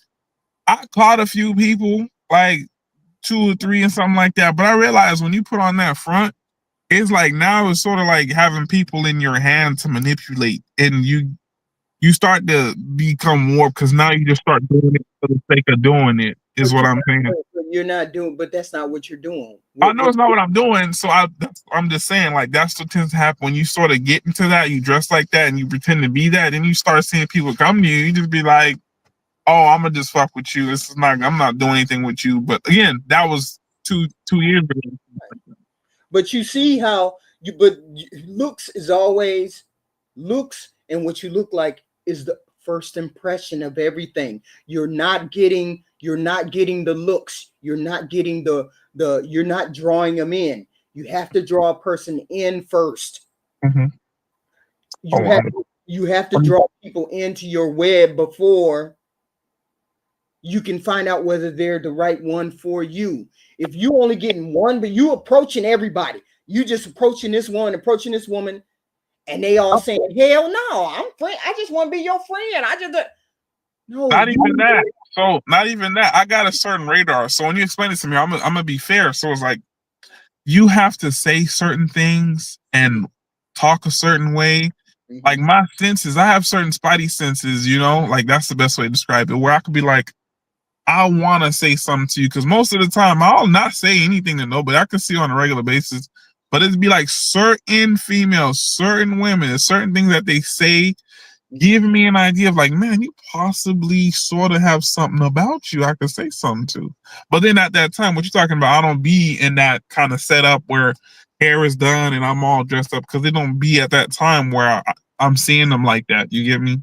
I caught a few people, like 2 or 3 and something like that. But I realized when you put on that front, it's like now it's sort of like having people in your hand to manipulate, and you start to become warped because now you just start doing it for the sake of doing it, is what I'm saying.
you're not doing, but that's not what you're doing.
I know it's not what I'm doing, so I'm just saying, like, that's what tends to happen when you sort of get into that. You dress like that and you pretend to be that, and you start seeing people come to you. You just be like, "Oh, I'm gonna just fuck with you. This is not. I'm not doing anything with you." But again, that was two years ago.
But you see how you, but looks is always looks, and what you look like is the first impression of everything. You're not getting the looks. You're not getting you're not drawing them in. You have to draw a person in first.
Mm-hmm.
You have to draw people into your web before you can find out whether they're the right one for you. If you only getting one, but you approaching everybody, you just approaching this one, approaching this woman, and they all saying, "Hell no, I'm friend. I just want to be your friend. I just no."
Not even that. So not even that. I got a certain radar. So when you explain it to me, I'm gonna be fair. So it's like you have to say certain things and talk a certain way.
Mm-hmm.
Like my senses, I have certain spidey senses. You know, like that's the best way to describe it. Where I could be like, I want to say something to you, because most of the time I'll not say anything to nobody. I can see on a regular basis, but it'd be like certain females, certain women, certain things that they say give me an idea of like, man, you possibly sort of have something about you I could say something to. But then at that time, what you're talking about, I don't be in that kind of setup where hair is done and I'm all dressed up, because it don't be at that time where I'm seeing them like that. You get me?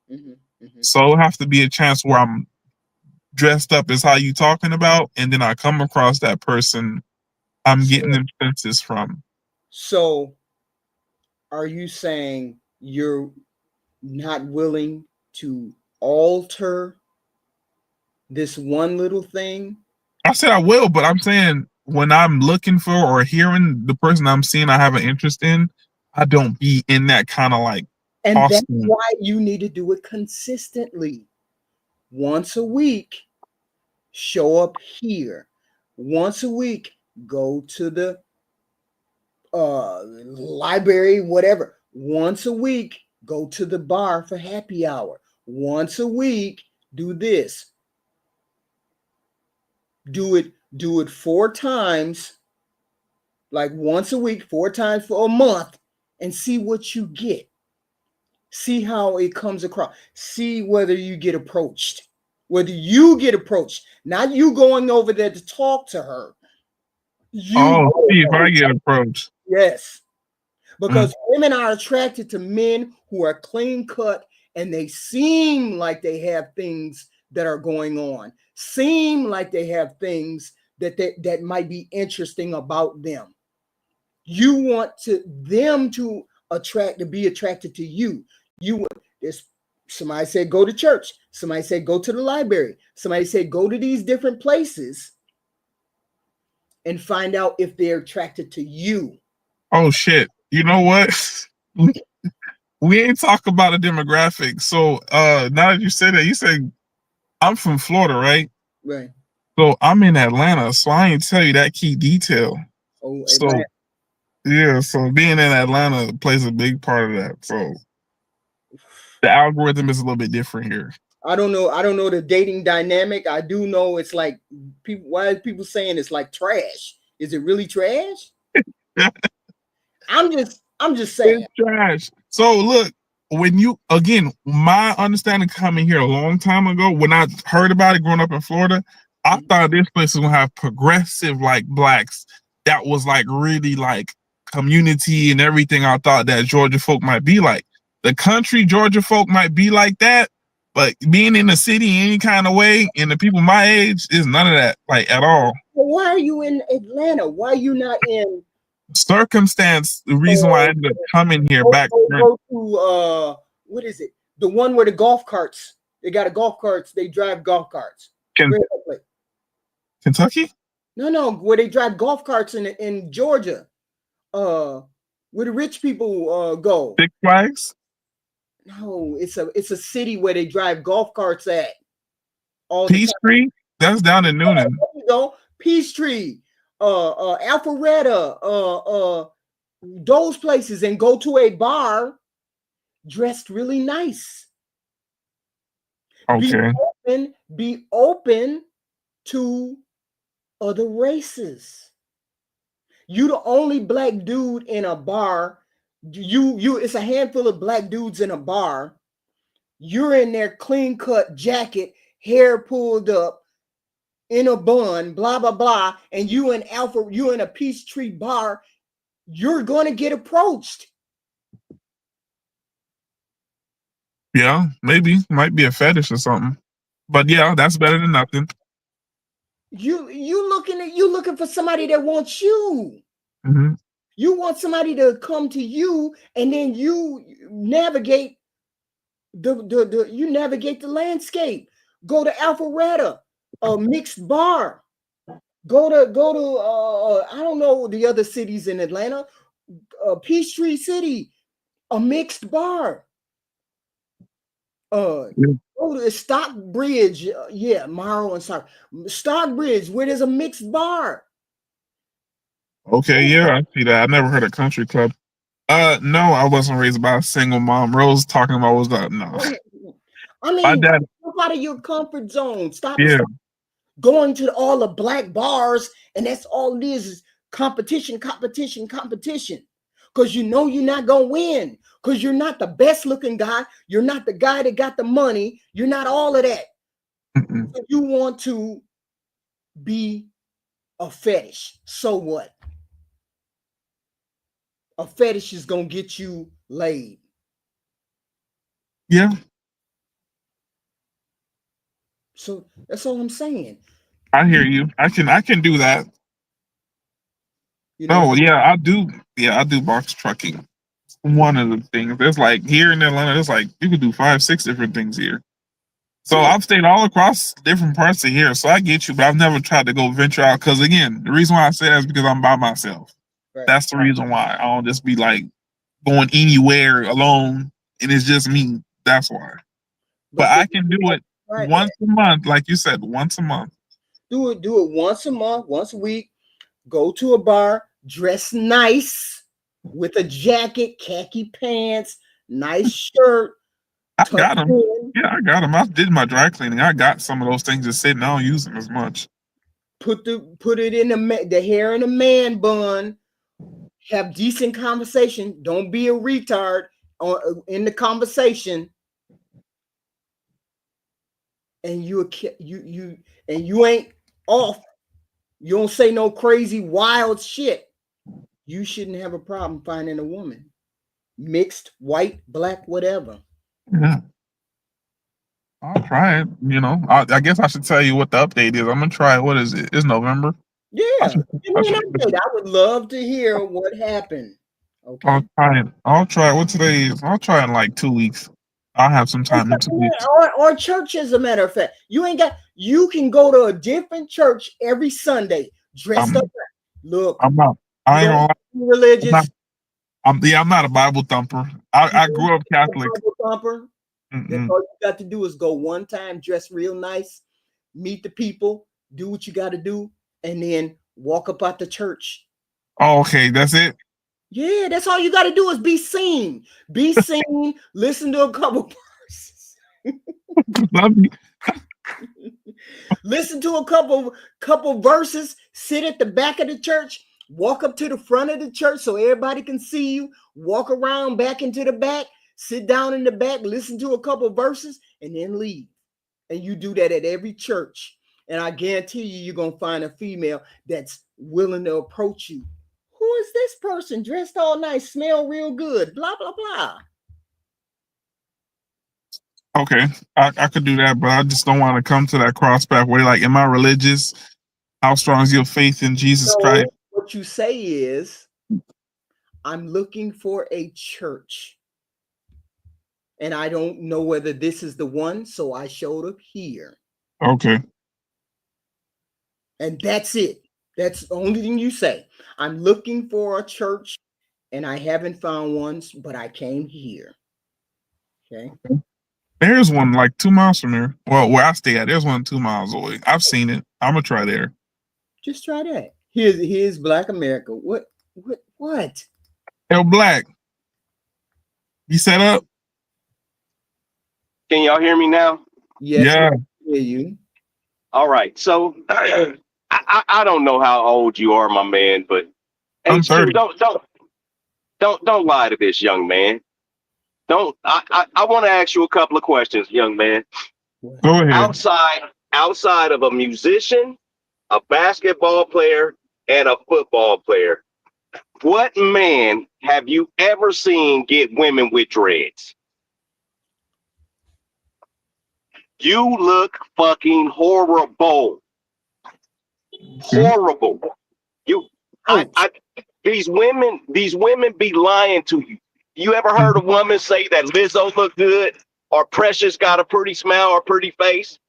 Mm-hmm. Mm-hmm.
So it'll have to be a chance where I'm dressed up as how you talking about, and then I come across that person I'm getting them senses from.
So are you saying you're not willing to alter this one little thing?
I said I will, but I'm saying when I'm looking for or hearing the person I'm seeing I have an interest in, I don't be in that kind of like
And
costume.
that's why you need to do it consistently. Once a week, show up here. Once a week, go to the library, whatever. Once a week, go to the bar for happy hour. Once a week, do this. Do it 4 times, like once a week, 4 times for a month, and see what you get. See how it comes across. See whether you get approached. Whether you get approached, not you going over there to talk to her.
See if I get approached.
Yes. Because women are attracted to men who are clean cut and they seem like they have things that are going on, seem like they have things that might be interesting about them. You want them to be attracted to you. Somebody said go to church. Somebody said go to the library. Somebody said go to these different places and find out if they're attracted to you.
Oh shit. You know what? We ain't talk about a demographic. So now that you say that, you say I'm from Florida, right?
Right.
So I'm in Atlanta, so I ain't tell you that key detail.
Oh,
so
Atlanta.
Yeah, so being in Atlanta plays a big part of that. So the algorithm is a little bit different here.
I don't know the dating dynamic. I do know it's like people. Why are people saying it's like trash? Is it really trash? I'm just saying
it's trash. So look, when you my understanding coming here a long time ago, when I heard about it growing up in Florida, I thought this place was gonna have progressive like blacks that was like really like community and everything. I thought that Georgia folk might be like. The country Georgia folk might be like that, but being in the city any kind of way, and the people my age is none of that, like at all.
Well, why are you in Atlanta? Why are you not in
circumstance? The reason why I ended up coming here back.
Go to what is it? The one where the golf carts. They got a golf carts. They drive golf carts.
Kentucky?
No, where they drive golf carts in Georgia. Where the rich people go.
Six Flags?
No, it's a city where they drive golf carts at.
Peachtree? That's down in Noonan.
There you go. Peachtree, Alpharetta, those places, and go to a bar dressed really nice.
Okay.
Be open to other races. You the only black dude in a bar. It's a handful of black dudes in a bar. You're in their clean cut jacket, hair pulled up, in a bun, blah blah blah, and you in a Peachtree bar, you're gonna get approached.
Yeah, maybe might be a fetish or something. But yeah, that's better than nothing.
You looking for somebody that wants you.
Hmm.
You want somebody to come to you, and then you navigate the landscape. Go to Alpharetta, a mixed bar. Go to I don't know the other cities in Atlanta. Peachtree City, a mixed bar.
Yeah.
Go to Stockbridge, Morrow and Stockbridge, where there's a mixed bar.
Okay, yeah, I see that. I never heard of country club. No, I wasn't raised by a single mom. Rose talking about was that no.
I
My
mean,
dad,
step out of your comfort zone. Stop
yeah.
going to all the black bars, and that's all it is competition. Because you know you're not gonna win. Because you're not the best looking guy. You're not the guy that got the money. You're not all of that.
Mm-mm.
So you want to be a fetish. So what? A fetish is gonna get you laid.
Yeah,
So that's all I'm saying.
I hear you. I can do that.
You know,
No, yeah, I do. Yeah, I do box trucking. One of the things. There's like here in Atlanta, there's like you could do 5, 6 different things here. So
yeah,
I've stayed all across different parts of here. So I get you, but I've never tried to go venture out. Because again, the reason why I say that is because I'm by myself.
right.
That's the reason why I don't just be like going anywhere alone and it's just me. That's why. But I can do it
right
once a month, like you said, once a month.
do it once a month, once a week. Go to a bar, dress nice with a jacket, khaki pants, nice shirt,
I
tuck
got them.
in,
Yeah, I got them. I did my dry cleaning. I got some of those things just sitting. I don't use them as much.
put it in the hair in a man bun. Have decent conversation. Don't be a retard in the conversation. And you ain't off. You don't say no crazy wild shit. You shouldn't have a problem finding a woman, mixed, white, black, whatever.
Yeah. I'll try it. You know, I guess I should tell you what the update is. I'm gonna try it. What is it? It's November.
Yeah,
Should,
give me an update. I would love to hear what happened. Okay.
I'll try it. I'll try it. What today is? I'll try it in like 2 weeks. I'll have some time in 2 weeks.
Or church, as a matter of fact. You can go to a different church every Sunday, dressed up. Look,
I'm not.
you
I ain't
don't
gonna
have to be religious.
I'm not a Bible thumper. I grew up Catholic.
That's all you got to do is go one time, dress real nice, meet the people, do what you got to do, and then walk up out the church.
Oh, okay, that's it.
Yeah, that's all you got to do is be seen. Be seen. Listen to a couple verses.
Love you.
Listen to a couple verses. Sit at the back of the church. Walk up to the front of the church so everybody can see you. Walk around back into the back. Sit down in the back. Listen to a couple verses and then leave. And you do that at every church. And I guarantee you're going to find a female that's willing to approach you. Who is this person dressed all nice, smell real good, blah, blah, blah.
Okay, I could do that, but I just don't want to come to that cross path where like, am I religious? How strong is your faith in Jesus Christ?
What you say is, I'm looking for a church. And I don't know whether this is the one, so I showed up here.
Okay.
And that's it. That's the only thing you say. I'm looking for a church, and I haven't found one, but I came here. Okay.
There's one like 2 miles from here. Well, where I stay at, there's one 2 miles away. I've seen it. I'm gonna try there.
Just try that. Here's Black America. What?
Yo, Black. You set up?
Can y'all hear me now?
Yes,
Yeah.
I hear you.
All right. So I I don't know how old you are, my man, but
I'm
HQ,
30.
don't lie to this young man. Don't. I want to ask you a couple of questions, young man.
Go ahead.
Outside of a musician, a basketball player, and a football player, what man have you ever seen get women with dreads? You look fucking horrible. Horrible. These women be lying to you. You ever heard a woman say that Lizzo look good or Precious got a pretty smile or pretty face?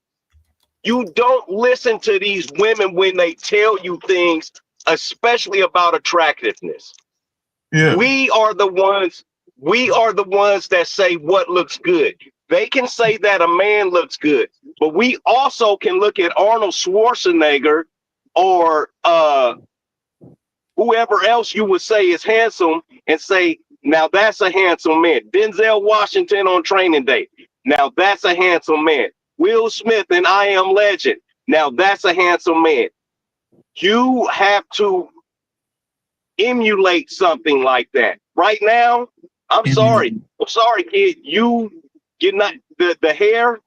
You don't listen to these women when they tell you things, especially about attractiveness.
Yeah.
We are the ones that say what looks good. They can say that a man looks good, but we also can look at Arnold Schwarzenegger or whoever else you would say is handsome and say, now that's a handsome man. Denzel Washington on Training Day. Now that's a handsome man. Will Smith in I Am Legend. Now that's a handsome man. You have to emulate something like that. Right now, I'm sorry, kid. You're not the hair.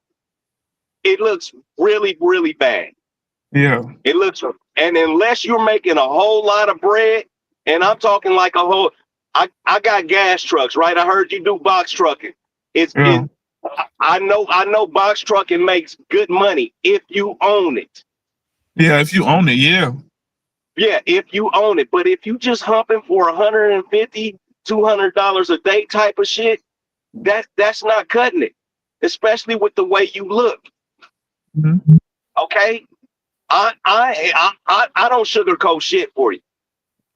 It looks really, really bad.
Yeah.
It looks, and unless you're making a whole lot of bread, and I'm talking like a whole, I got gas trucks, right? I heard you do box trucking. I know box trucking makes good money if you own it.
Yeah, if you own it, yeah.
Yeah, if you own it. But if you just humping for $150, $200 a day type of shit, that's not cutting it, especially with the way you look.
Mm-hmm.
Okay, I don't sugarcoat shit for you.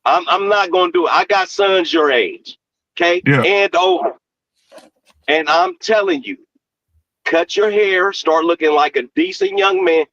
I'm not gonna do it. I got sons your age, okay,
Yeah.
and older, and I'm telling you, cut your hair, start looking like a decent young man.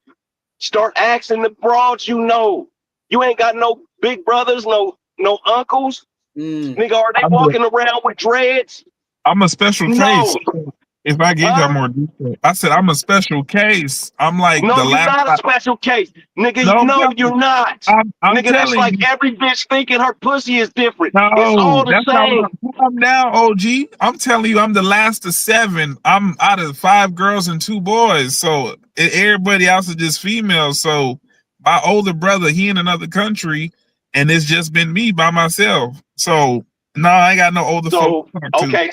Start asking the broads you know. You ain't got no big brothers, no uncles. Nigga, are they walking around with dreads?
I'm a special case.
No.
If I give y'all more detail, I said I'm a special case. I'm like
No,
the
you're
last.
not a special case. Nigga,
No,
no, you're not.
I'm
Nigga, that's
telling
like
you.
every bitch thinking her pussy is different.
No,
It's all the
that's
same.
not what I'm now, OG. I'm telling you, I'm the last of 7. I'm out of 5 girls and 2 boys. So everybody else is just females. So my older brother, he in another country, and it's just been me by myself. So no, I ain't got no older folks.
Okay,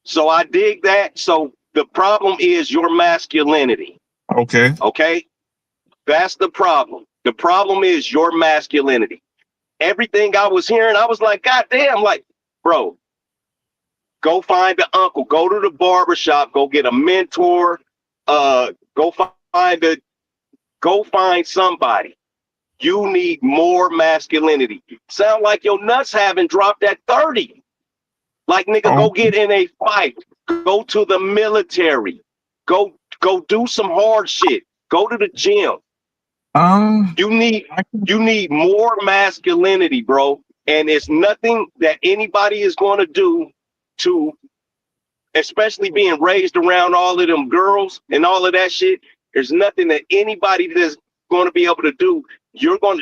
so I dig that. So the problem is your masculinity.
Okay.
Okay, that's the problem. The problem is your masculinity. Everything I was hearing, I was like, God damn, like, bro, go find an uncle, go to the barbershop, go get a mentor, go find somebody. You need more masculinity. Sound like your nuts haven't dropped at 30. Like, nigga, go get in a fight. Go to the military. Go do some hard shit. Go to the gym. You need more masculinity, bro. And it's nothing that anybody is going to do to, especially being raised around all of them girls and all of that shit. There's nothing that anybody is going to be able to do.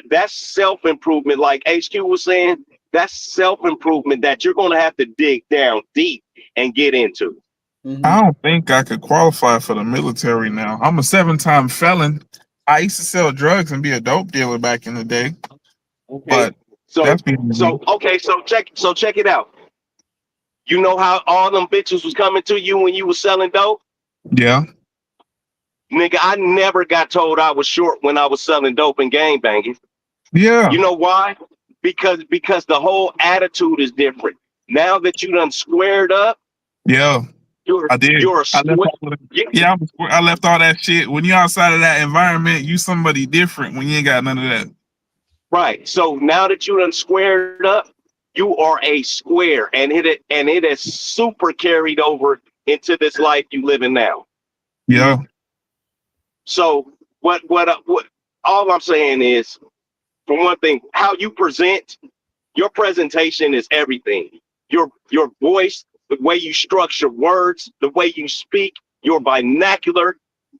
That's self-improvement. Like HQ was saying, that's self-improvement that you're going to have to dig down deep and get into.
I don't think I could qualify for the military now. I'm a 7-time felon. I used to sell drugs and be a dope dealer back in the day.
Okay.
But
check it out. You know how all them bitches was coming to you when you was selling dope?
Yeah.
Nigga, I never got told I was short when I was selling dope and gangbanging.
Yeah.
You know why? Because the whole attitude is different. Now that you done squared up.
Yeah. I did. I left all that shit. When you're outside of that environment, you somebody different when you ain't got none of that.
Right. So now that you done squared up, you are a square, and it has super carried over into this life you living now.
Yeah.
So what all I'm saying is, for one thing, how you present, your presentation is everything. Your voice, the way you structure words, the way you speak, your vernacular,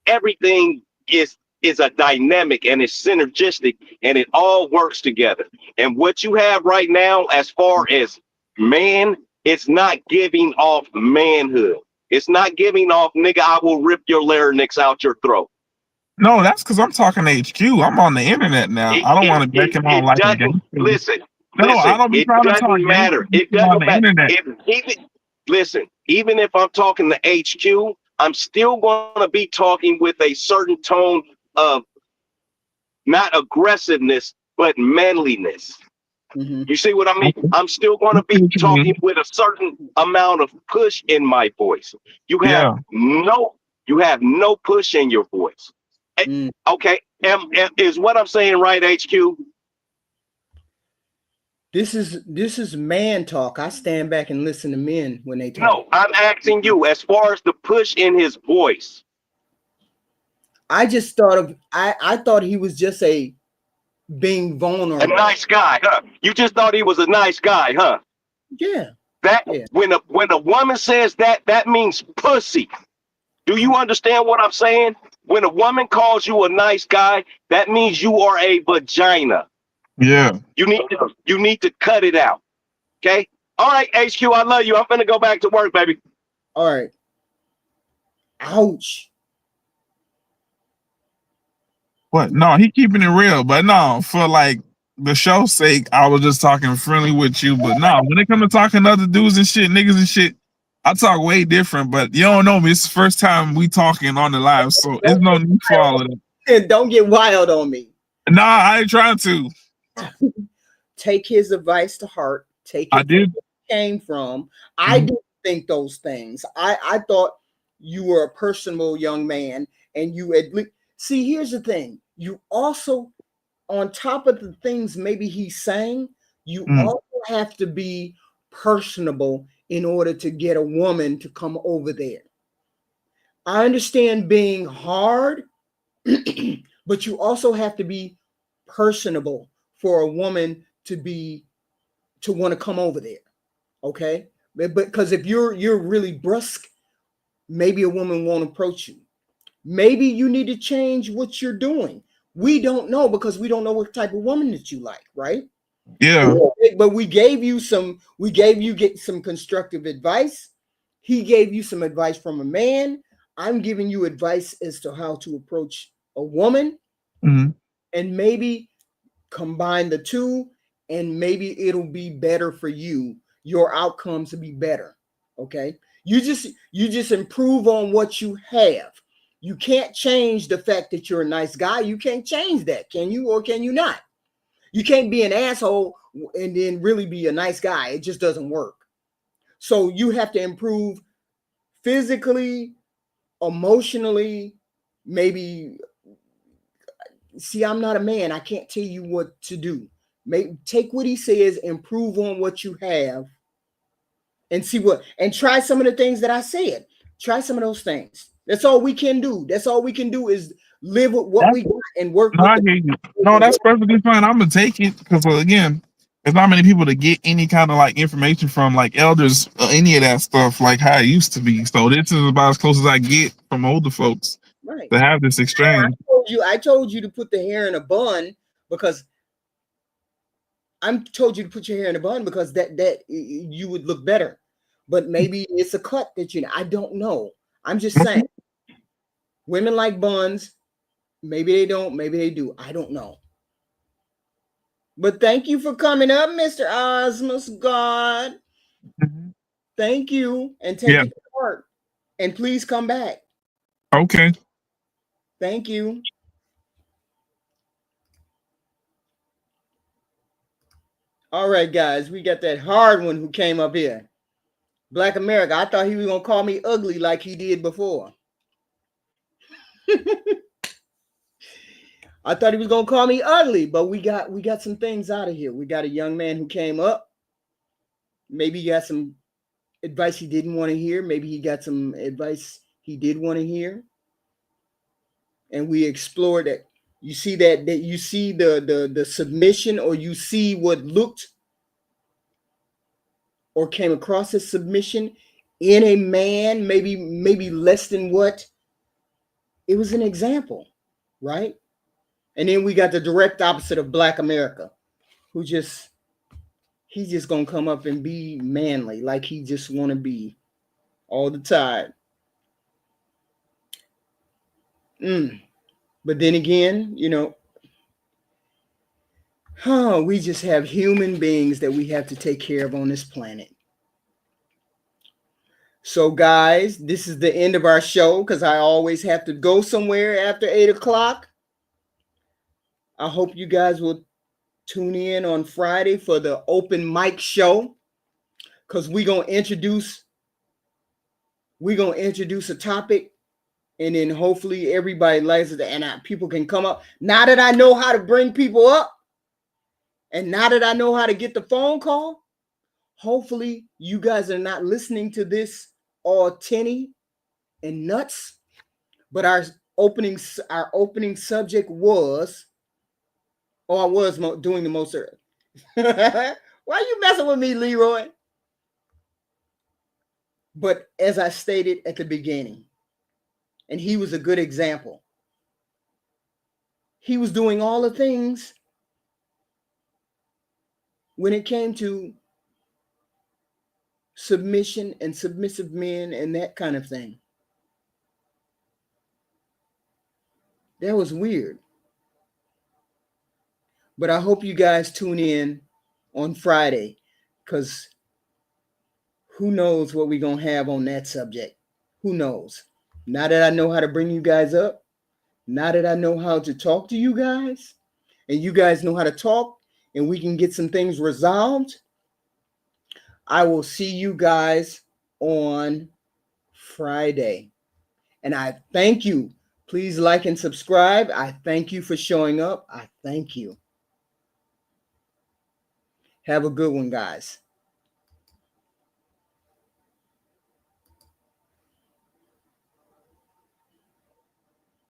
everything is is a dynamic and it's synergistic and it all works together. And what you have right now, as far as man, it's not giving off manhood. It's not giving off, nigga, I will rip your larynx out your throat.
No, that's because I'm talking to HQ. I'm on the internet now. I don't want to make him all like a gangster.
Listen,
No, I don't be trying to talk
matter. It doesn't matter. Listen, even if I'm talking to HQ, I'm still going to be talking with a certain tone of not aggressiveness, but manliness.
Mm-hmm.
You see what I mean? I'm still going to be talking with a certain amount of push in my voice. You have no push in your voice. Okay, is what I'm saying right, HQ?
This is man talk. I stand back and listen to men when they talk.
No, I'm asking you as far as the push in his voice.
I just thought I thought he was just being vulnerable.
A nice guy, huh? You just thought he was a nice guy, huh?
Yeah.
When a woman says that, that means pussy. Do you understand what I'm saying? When a woman calls you a nice guy, that means you are a vagina.
Yeah.
You need to cut it out. Okay? All right, HQ, I love you. I'm finna go back to work, baby.
All right. Ouch.
What? No, he keeping it real, but no, for like the show's sake, I was just talking friendly with you. But no, when it comes to talking to other dudes and shit, niggas and shit, I talk way different. But you don't know me. It's the first time we talking on the live, so it's no need for all of that.
Don't get wild on me.
Nah, I ain't trying to.
Take his advice to heart. Take it
I did.
where it came from. I didn't think those things. I thought you were a personable young man, and you at least see. Here's the thing. You also, on top of the things maybe he's saying, you also have to be personable in order to get a woman to come over there. I understand being hard, but you also have to be personable for a woman to want to come over there. Okay? But because if you're really brusque, maybe a woman won't approach you. Maybe you need to change what you're doing. We don't know because we don't know what type of woman that you like, right?
Yeah.
But we gave you some constructive advice. He gave you some advice from a man. I'm giving you advice as to how to approach a woman, and maybe combine the two, and maybe it'll be better for you. Your outcomes will be better. Okay. You just improve on what you have. You can't change the fact that you're a nice guy. You can't change that, can you? Or can you not? You can't be an asshole and then really be a nice guy. It just doesn't work. So you have to improve physically, emotionally, maybe. See, I'm not a man. I can't tell you what to do. Take what he says, improve on what you have, and try some of the things that I said. Try some of those things. That's all we can do. That's all we can do is live with what we got and work with.
I hear you. No, that's perfectly fine. I'm gonna take it because again, there's not many people to get any kind of like information from like elders or any of that stuff like how it used to be. So this is about as close as I get from older folks to have this exchange.
I told you to put the hair in a bun because that you would look better. But maybe it's a cut that I don't know. I'm just saying. Women like buns. Maybe they don't. Maybe they do. I don't know. But thank you for coming up, Mr. Osmus God. Thank you. And take it to heart. And please come back.
Okay.
Thank you. All right, guys. We got that hard one who came up here. Black America. I thought he was going to call me ugly like he did before. I thought he was going to call me ugly, but we got some things out of here. We got a young man who came up. Maybe he got some advice he didn't want to hear. Maybe he got some advice he did want to hear. And we explored it. You see that you see the submission, or you see what looked or came across as submission in a man, maybe less than what. It was an example. right? And then we got the direct opposite of Black America, who he's just gonna come up and be manly, like he just want to be all the time. But then again, we just have human beings that we have to take care of on this planet. So, guys, this is the end of our show because I always have to go somewhere after 8 o'clock. I hope you guys will tune in on Friday for the open mic show because we're gonna introduce a topic, and then hopefully everybody likes it and people can come up. Now that I know how to bring people up, and now that I know how to get the phone call, hopefully you guys are not listening to this all tinny and nuts. But our opening subject was, I was doing the most early. Why are you messing with me, Leroy? But as I stated at the beginning, and he was a good example, he was doing all the things when it came to submission and submissive men and that kind of thing. That was weird. But I hope you guys tune in on Friday because who knows what we're going to have on that subject. Who knows? Now that I know how to bring you guys up, now that I know how to talk to you guys, and you guys know how to talk, and we can get some things resolved, I will see you guys on Friday. And I thank you. Please like and subscribe. I thank you for showing up. I thank you. Have a good one, guys.